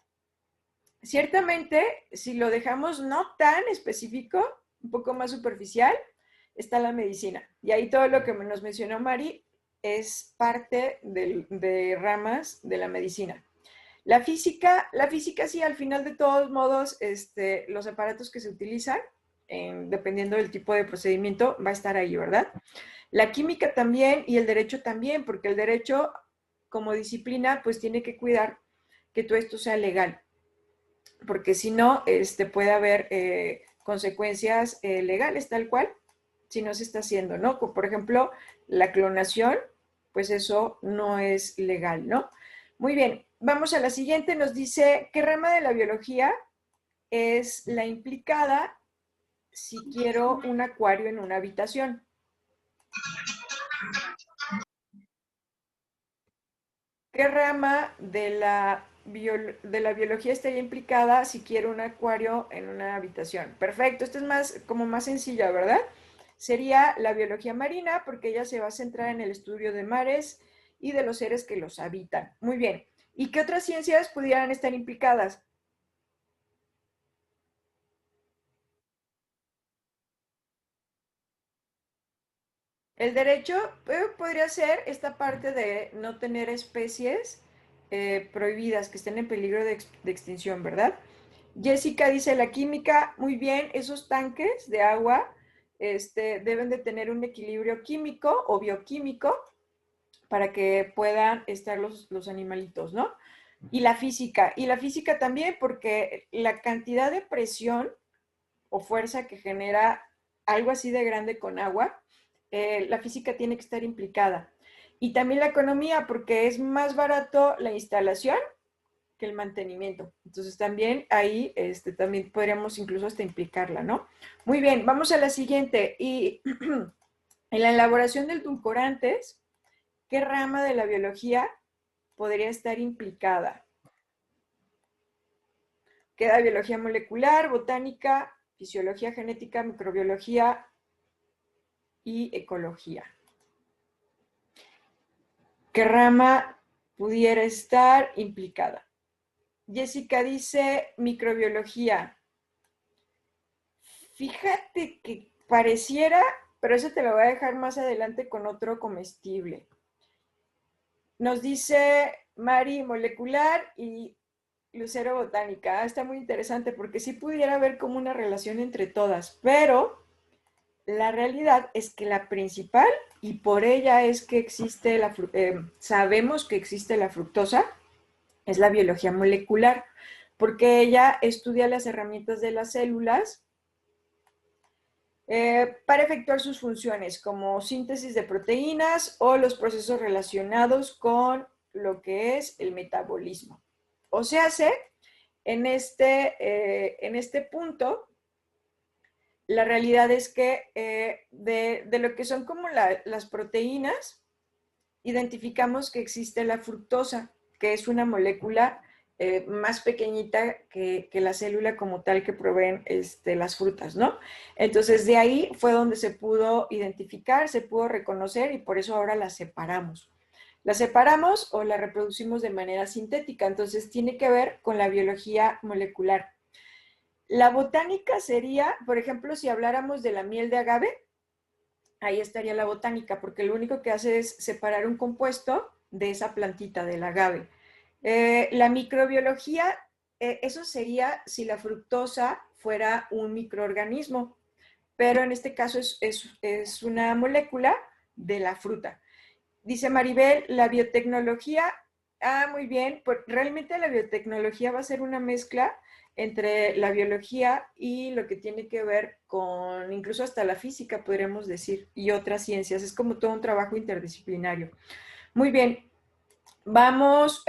Speaker 1: Ciertamente, si lo dejamos no tan específico, un poco más superficial, está la medicina. Y ahí todo lo que nos mencionó Mari es parte de ramas de la medicina. La física sí, al final de todos modos, los aparatos que se utilizan, dependiendo del tipo de procedimiento, va a estar ahí, ¿verdad? La química también y el derecho también, porque el derecho como disciplina, pues tiene que cuidar que todo esto sea legal, porque si no, puede haber consecuencias legales tal cual, si no se está haciendo, ¿no? Como por ejemplo, la clonación, pues eso no es legal, ¿no? Muy bien, vamos a la siguiente, nos dice, ¿qué rama de la biología es la implicada si quiero un acuario en una habitación? ¿Qué rama de la biología estaría implicada si quiero un acuario en una habitación? Perfecto, esto es como más sencilla, ¿verdad? Sería la biología marina, porque ella se va a centrar en el estudio de mares y de los seres que los habitan. Muy bien. ¿Y qué otras ciencias pudieran estar implicadas? El derecho podría ser esta parte de no tener especies prohibidas que estén en peligro de extinción, ¿verdad? Jessica dice, la química, muy bien, esos tanques de agua deben de tener un equilibrio químico o bioquímico para que puedan estar los animalitos, ¿no? Y la física también, porque la cantidad de presión o fuerza que genera algo así de grande con agua, la física tiene que estar implicada. Y también la economía, porque es más barato la instalación que el mantenimiento. Entonces también ahí también podríamos incluso hasta implicarla, ¿no? Muy bien, vamos a la siguiente. Y en la elaboración del edulcorantes, ¿qué rama de la biología podría estar implicada? Queda biología molecular, botánica, fisiología genética, microbiología y ecología. ¿Qué rama pudiera estar implicada? Jessica dice microbiología. Fíjate que pareciera, pero eso te lo voy a dejar más adelante con otro comestible. Nos dice Mari molecular y Lucero botánica. Está muy interesante porque sí pudiera haber como una relación entre todas, pero la realidad es que la principal, y por ella es que existe sabemos que existe la fructosa, es la biología molecular, porque ella estudia las herramientas de las células para efectuar sus funciones, como síntesis de proteínas o los procesos relacionados con lo que es el metabolismo. O sea, en este punto, la realidad es que de lo que son como las proteínas, identificamos que existe la fructosa, que es una molécula más pequeñita que la célula como tal que proveen las frutas, ¿no? Entonces de ahí fue donde se pudo identificar, se pudo reconocer y por eso ahora la separamos. La separamos o la reproducimos de manera sintética, entonces tiene que ver con la biología molecular. La botánica sería, por ejemplo, si habláramos de la miel de agave, ahí estaría la botánica, porque lo único que hace es separar un compuesto de esa plantita, del agave. La microbiología, eso sería si la fructosa fuera un microorganismo, pero en este caso es una molécula de la fruta. Dice Maribel, la biotecnología, muy bien, pues realmente la biotecnología va a ser una mezcla entre la biología y lo que tiene que ver con incluso hasta la física, podríamos decir, y otras ciencias. Es como todo un trabajo interdisciplinario. Muy bien, vamos,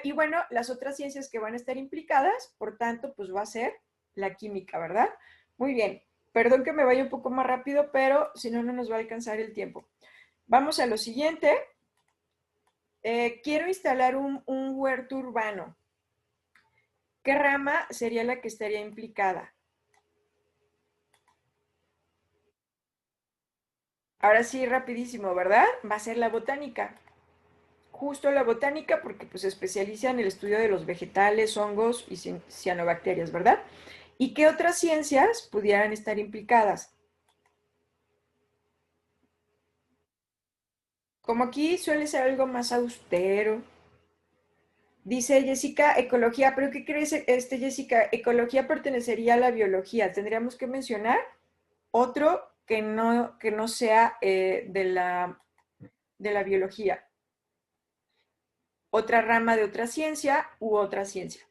Speaker 1: y bueno, las otras ciencias que van a estar implicadas, por tanto, pues va a ser la química, ¿verdad? Muy bien, perdón que me vaya un poco más rápido, pero si no, no nos va a alcanzar el tiempo. Vamos a lo siguiente. Quiero instalar un huerto urbano. ¿Qué rama sería la que estaría implicada? Ahora sí, rapidísimo, ¿verdad? Va a ser la botánica. Justo la botánica porque pues, se especializa en el estudio de los vegetales, hongos y cianobacterias, ¿verdad? ¿Y qué otras ciencias pudieran estar implicadas? Como aquí suele ser algo más austero. Dice Jessica, ecología, pero ¿qué crees, Jessica? Ecología pertenecería a la biología. Tendríamos que mencionar otro que no sea de la biología. Otra rama de otra ciencia u otra ciencia.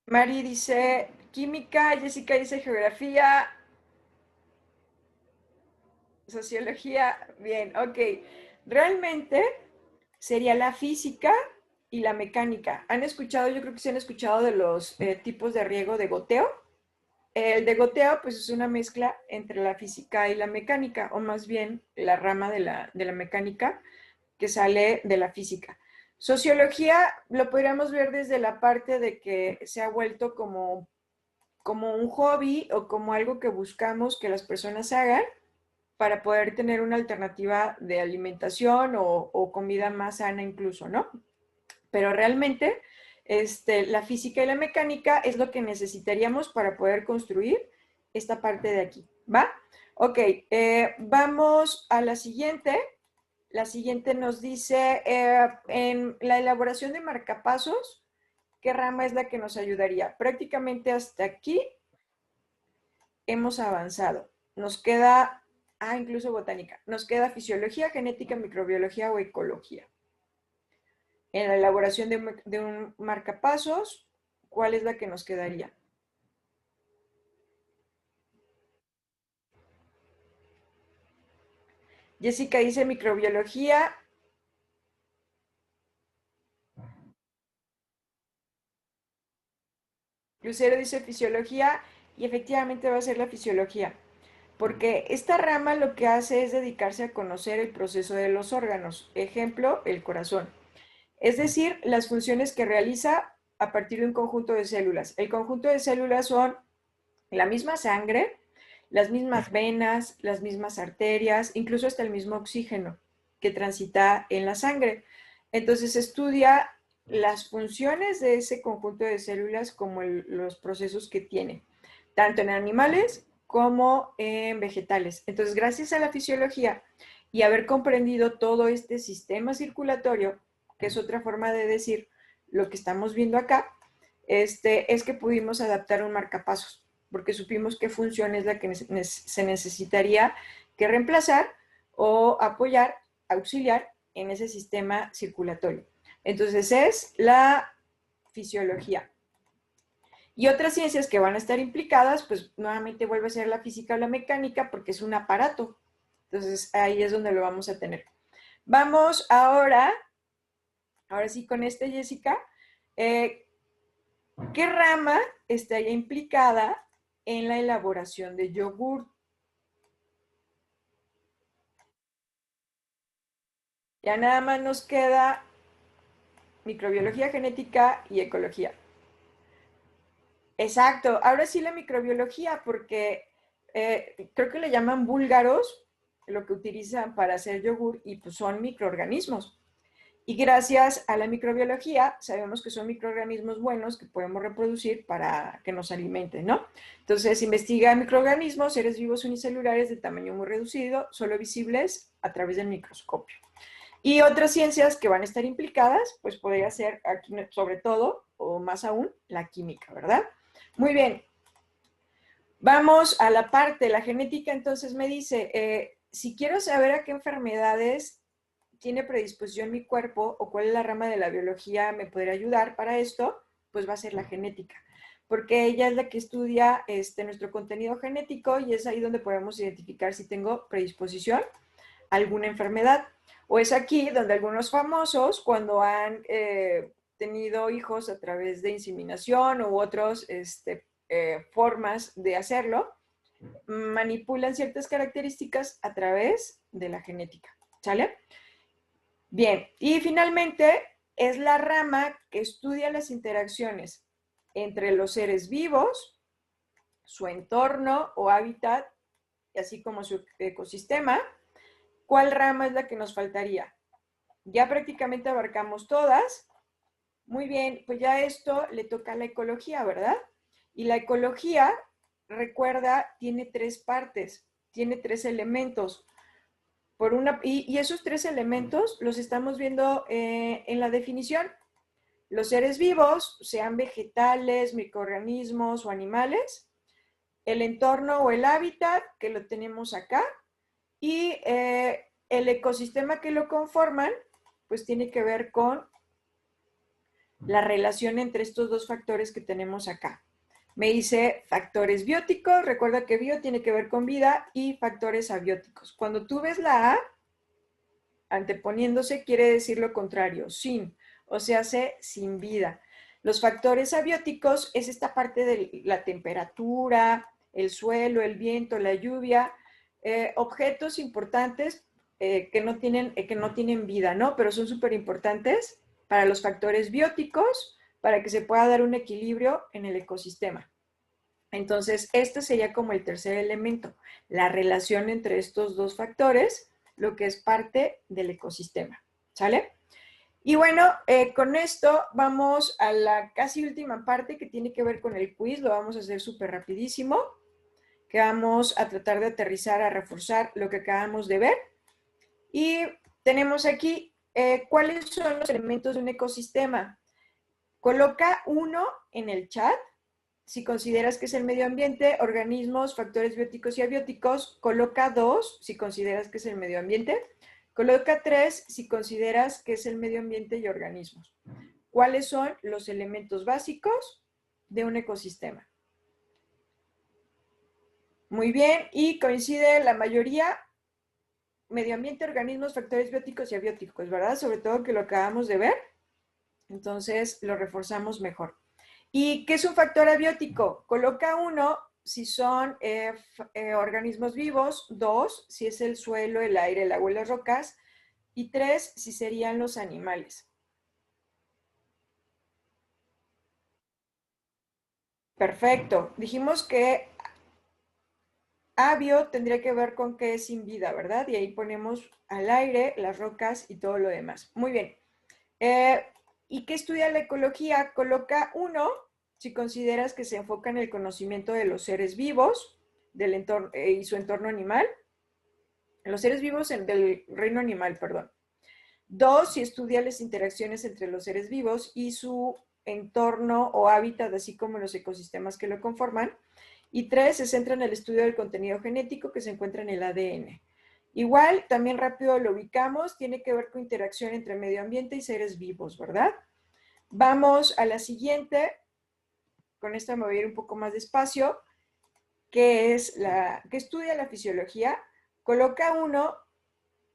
Speaker 1: Mari dice química, Jessica dice geografía, sociología, bien, ok. Realmente sería la física y la mecánica. ¿Han escuchado? Yo creo que sí han escuchado de los tipos de riego de goteo. El de goteo, pues es una mezcla entre la física y la mecánica, o más bien la rama de la mecánica que sale de la física. Sociología lo podríamos ver desde la parte de que se ha vuelto como un hobby o como algo que buscamos que las personas hagan para poder tener una alternativa de alimentación o comida más sana incluso, ¿no? Pero realmente la física y la mecánica es lo que necesitaríamos para poder construir esta parte de aquí, ¿va? Ok, vamos a la siguiente. La siguiente nos dice, en la elaboración de marcapasos, ¿qué rama es la que nos ayudaría? Prácticamente hasta aquí hemos avanzado. Nos queda, incluso botánica, nos queda fisiología, genética, microbiología o ecología. En la elaboración de un marcapasos, ¿cuál es la que nos quedaría? Jessica dice microbiología. Lucero dice fisiología y efectivamente va a ser la fisiología. porque esta rama lo que hace es dedicarse a conocer el proceso de los órganos. Ejemplo, el corazón. Es decir, las funciones que realiza a partir de un conjunto de células. El conjunto de células son la misma sangre, las mismas venas, las mismas arterias, incluso hasta el mismo oxígeno que transita en la sangre. Entonces estudia las funciones de ese conjunto de células como los procesos que tiene, tanto en animales como en vegetales. Entonces, gracias a la fisiología y haber comprendido todo este sistema circulatorio, que es otra forma de decir lo que estamos viendo acá, es que pudimos adaptar un marcapasos, porque supimos qué función es la que se necesitaría que reemplazar o apoyar, auxiliar en ese sistema circulatorio. Entonces es la fisiología. Y otras ciencias que van a estar implicadas, pues nuevamente vuelve a ser la física o la mecánica porque es un aparato. Entonces ahí es donde lo vamos a tener. Vamos ahora sí con Jessica, ¿qué rama estaría implicada en la elaboración de yogur? Ya nada más nos queda microbiología, genética y ecología. Exacto, ahora sí la microbiología, porque creo que le llaman búlgaros, lo que utilizan para hacer yogur, y pues son microorganismos. Y gracias a la microbiología sabemos que son microorganismos buenos que podemos reproducir para que nos alimenten, ¿no? Entonces investiga microorganismos, seres vivos unicelulares de tamaño muy reducido, solo visibles a través del microscopio. Y otras ciencias que van a estar implicadas, pues podría ser aquí, sobre todo, o más aún, la química, ¿verdad? Muy bien. Vamos a la parte, la genética entonces me dice, si quiero saber a qué enfermedades tiene predisposición mi cuerpo o cuál es la rama de la biología me podría ayudar para esto, pues va a ser la genética, porque ella es la que estudia nuestro contenido genético y es ahí donde podemos identificar si tengo predisposición a alguna enfermedad. O es aquí donde algunos famosos, cuando han tenido hijos a través de inseminación u otras formas de hacerlo, manipulan ciertas características a través de la genética. ¿Sale? Bien, y finalmente es la rama que estudia las interacciones entre los seres vivos, su entorno o hábitat, así como su ecosistema. ¿Cuál rama es la que nos faltaría? Ya prácticamente abarcamos todas. Muy bien, pues ya esto le toca a la ecología, ¿verdad? Y la ecología, recuerda, tiene tres partes, tiene tres elementos. Y esos tres elementos los estamos viendo en la definición. Los seres vivos, sean vegetales, microorganismos o animales, el entorno o el hábitat, que lo tenemos acá, y el ecosistema que lo conforman, pues tiene que ver con la relación entre estos dos factores que tenemos acá. Me dice factores bióticos, recuerda que bio tiene que ver con vida, y factores abióticos. Cuando tú ves la A anteponiéndose, quiere decir lo contrario, sin, o sea, sin vida. Los factores abióticos es esta parte de la temperatura, el suelo, el viento, la lluvia, objetos importantes que no tienen vida, ¿no? Pero son súper importantes para los factores bióticos, para que se pueda dar un equilibrio en el ecosistema. Entonces, este sería como el tercer elemento, la relación entre estos dos factores, lo que es parte del ecosistema. ¿Sale? Y bueno, con esto vamos a la casi última parte que tiene que ver con el quiz. Lo vamos a hacer súper rapidísimo, que vamos a tratar de aterrizar, a reforzar lo que acabamos de ver. Y tenemos aquí cuáles son los elementos de un ecosistema. Coloca uno en el chat si consideras que es el medio ambiente, organismos, factores bióticos y abióticos. Coloca 2 si consideras que es el medio ambiente. Coloca 3 si consideras que es el medio ambiente y organismos. ¿Cuáles son los elementos básicos de un ecosistema? Muy bien, y coincide la mayoría, medio ambiente, organismos, factores bióticos y abióticos, ¿verdad? Sobre todo que lo acabamos de ver, entonces lo reforzamos mejor. ¿Y qué es un factor abiótico? Coloca uno si son organismos vivos. 2, si es el suelo, el aire, el agua y las rocas. Y 3, si serían los animales. Perfecto. Dijimos que abio tendría que ver con que es sin vida, ¿verdad? Y ahí ponemos al aire, las rocas y todo lo demás. Muy bien. ¿Y qué estudia la ecología? Coloca 1, si consideras que se enfoca en el conocimiento de los seres vivos del entorno, y su entorno animal. Los seres vivos del reino animal, perdón. 2, si estudia las interacciones entre los seres vivos y su entorno o hábitat, así como los ecosistemas que lo conforman. Y 3, se centra en el estudio del contenido genético que se encuentra en el ADN. Igual, también rápido lo ubicamos, tiene que ver con interacción entre medio ambiente y seres vivos, ¿verdad? Vamos a la siguiente. Con esta me voy a ir un poco más despacio, que es que estudia la fisiología. Coloca 1,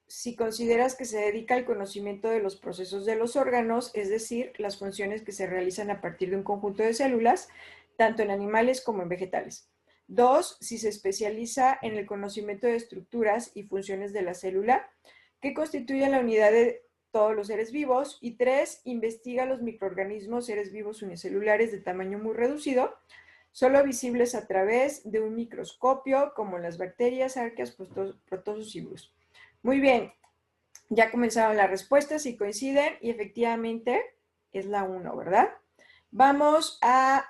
Speaker 1: si consideras que se dedica al conocimiento de los procesos de los órganos, es decir, las funciones que se realizan a partir de un conjunto de células, tanto en animales como en vegetales. 2, si se especializa en el conocimiento de estructuras y funciones de la célula, que constituyen la unidad de todos los seres vivos. Y 3, investiga los microorganismos, seres vivos unicelulares de tamaño muy reducido, solo visibles a través de un microscopio, como las bacterias, arqueas, protozoos y virus. Muy bien, ya comenzaron las respuestas y coinciden, y efectivamente es la 1, ¿verdad? Vamos a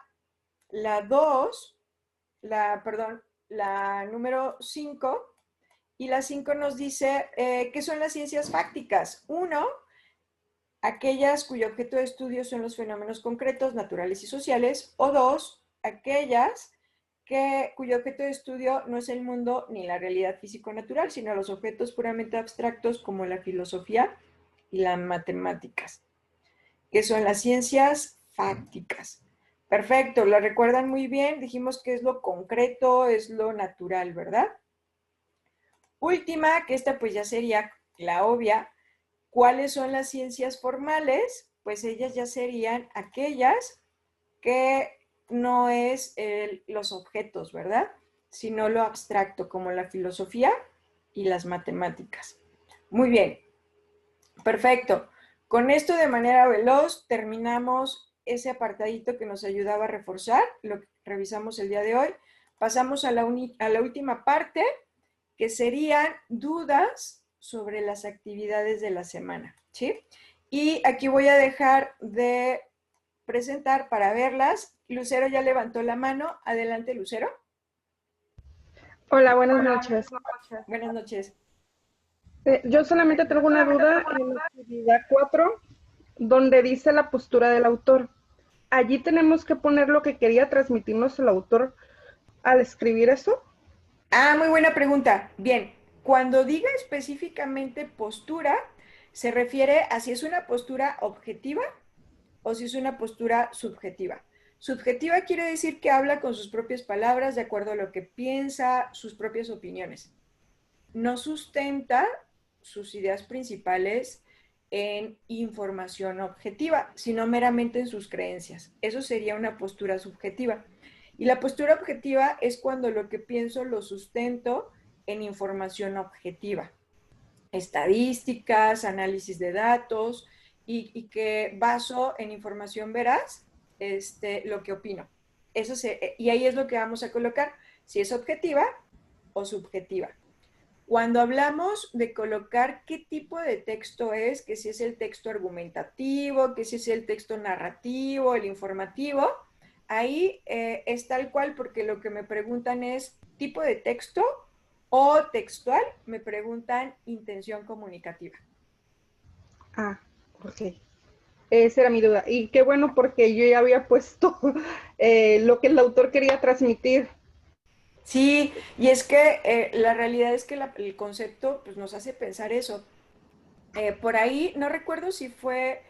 Speaker 1: la 2, la número 5, y la 5 nos dice ¿qué son las ciencias fácticas? 1, aquellas cuyo objeto de estudio son los fenómenos concretos, naturales y sociales. O 2, aquellas cuyo objeto de estudio no es el mundo ni la realidad físico-natural, sino los objetos puramente abstractos como la filosofía y las matemáticas, que son las ciencias fácticas. Perfecto, la recuerdan muy bien, dijimos que es lo concreto, es lo natural, ¿verdad? Última, que esta pues ya sería la obvia. ¿Cuáles son las ciencias formales? Pues ellas ya serían aquellas que no es los objetos, ¿verdad? Sino lo abstracto, como la filosofía y las matemáticas. Muy bien, perfecto. Con esto de manera veloz terminamos ese apartadito que nos ayudaba a reforzar lo que revisamos el día de hoy. Pasamos a la última parte, que serían dudas sobre las actividades de la semana, ¿sí? Y aquí voy a dejar de presentar para verlas. Lucero ya levantó la mano. Adelante, Lucero.
Speaker 2: Hola, buenas noches.
Speaker 1: Buenas noches.
Speaker 2: Yo solamente tengo una duda en la actividad 4, donde dice la postura del autor. ¿Allí tenemos que poner lo que quería transmitirnos el autor al escribir eso?
Speaker 1: Ah, muy buena pregunta. Bien, cuando diga específicamente postura, se refiere a si es una postura objetiva o si es una postura subjetiva. Subjetiva quiere decir que habla con sus propias palabras, de acuerdo a lo que piensa, sus propias opiniones. No sustenta sus ideas principales en información objetiva, sino meramente en sus creencias. Eso sería una postura subjetiva. Y la postura objetiva es cuando lo que pienso lo sustento en información objetiva, estadísticas, análisis de datos, y que baso en información veraz lo que opino. Y ahí es lo que vamos a colocar, si es objetiva o subjetiva. Cuando hablamos de colocar qué tipo de texto es, que si es el texto argumentativo, que si es el texto narrativo, el informativo, ahí es tal cual, porque lo que me preguntan es tipo de texto, o textual, me preguntan intención comunicativa.
Speaker 2: Ah, ok. Esa era mi duda. Y qué bueno porque yo ya había puesto lo que el autor quería transmitir.
Speaker 1: Sí, y es que la realidad es que el concepto pues, nos hace pensar eso. Por ahí, no recuerdo si fue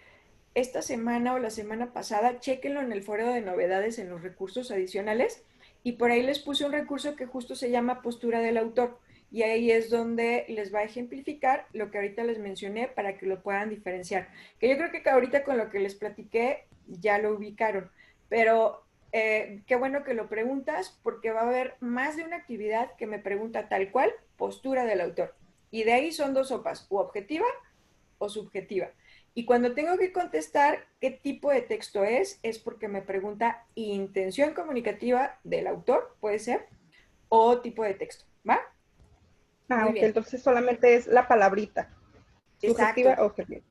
Speaker 1: esta semana o la semana pasada, chéquenlo en el foro de novedades en los recursos adicionales, y por ahí les puse un recurso que justo se llama postura del autor, y ahí es donde les va a ejemplificar lo que ahorita les mencioné para que lo puedan diferenciar. Que yo creo que ahorita con lo que les platiqué ya lo ubicaron, pero qué bueno que lo preguntas, porque va a haber más de una actividad que me pregunta tal cual, postura del autor. Y de ahí son dos sopas, o objetiva o subjetiva. Y cuando tengo que contestar qué tipo de texto es porque me pregunta intención comunicativa del autor, puede ser, o tipo de texto, ¿va?
Speaker 2: Ah,
Speaker 1: Muy
Speaker 2: ok,
Speaker 1: bien,
Speaker 2: entonces solamente es la palabrita, subjetiva
Speaker 1: exacto,
Speaker 2: o objetiva.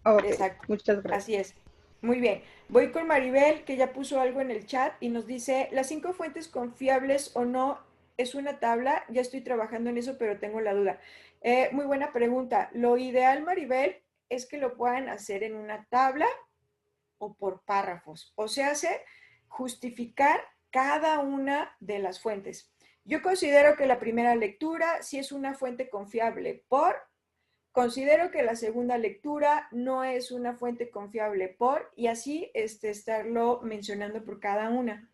Speaker 2: Ok,
Speaker 1: exacto,
Speaker 2: muchas gracias.
Speaker 1: así es. Muy bien, voy con Maribel, que ya puso algo en el chat y nos dice, las 5 fuentes confiables o no es una tabla, ya estoy trabajando en eso, pero tengo la duda. Muy buena pregunta. Lo ideal, Maribel, es que lo puedan hacer en una tabla o por párrafos. O sea, hace justificar cada una de las fuentes. Yo considero que la primera lectura sí es una fuente confiable considero que la segunda lectura no es una fuente confiable y así estarlo mencionando por cada una.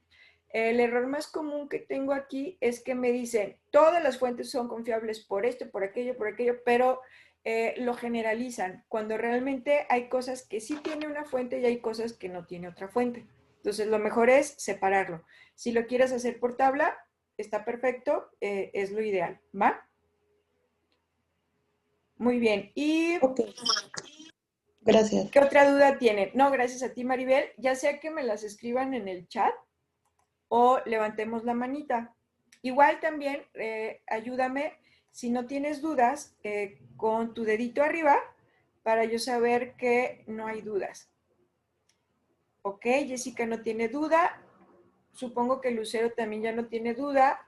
Speaker 1: El error más común que tengo aquí es que me dicen, todas las fuentes son confiables por esto, por aquello, pero lo generalizan, cuando realmente hay cosas que sí tiene una fuente y hay cosas que no tiene otra fuente. Entonces, lo mejor es separarlo. Si lo quieres hacer por tabla, está perfecto, es lo ideal, ¿va? Muy bien. ¿Y
Speaker 3: Ok, gracias.
Speaker 1: qué otra duda tienen? No, gracias a ti, Maribel. Ya sea que me las escriban en el chat o levantemos la manita. Igual también ayúdame si no tienes dudas con tu dedito arriba para yo saber que no hay dudas. Ok, Jessica no tiene duda. Supongo que Lucero también ya no tiene duda.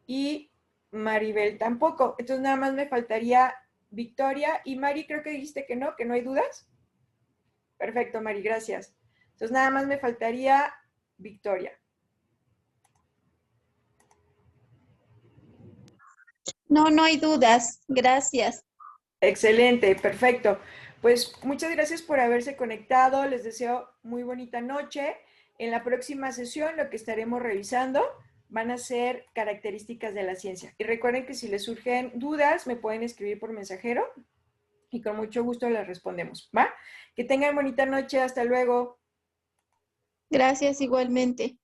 Speaker 1: Y Maribel tampoco. Entonces nada más me faltaría Victoria. Y Mari, creo que dijiste que no hay dudas. Perfecto, Mari, gracias. Entonces nada más me faltaría Victoria.
Speaker 4: No, no hay dudas. Gracias.
Speaker 1: Excelente, perfecto. Pues muchas gracias por haberse conectado. Les deseo muy bonita noche. En la próxima sesión lo que estaremos revisando van a ser características de la ciencia. Y recuerden que si les surgen dudas, me pueden escribir por mensajero y con mucho gusto les respondemos. ¿Va? Que tengan bonita noche. Hasta luego.
Speaker 4: Gracias igualmente.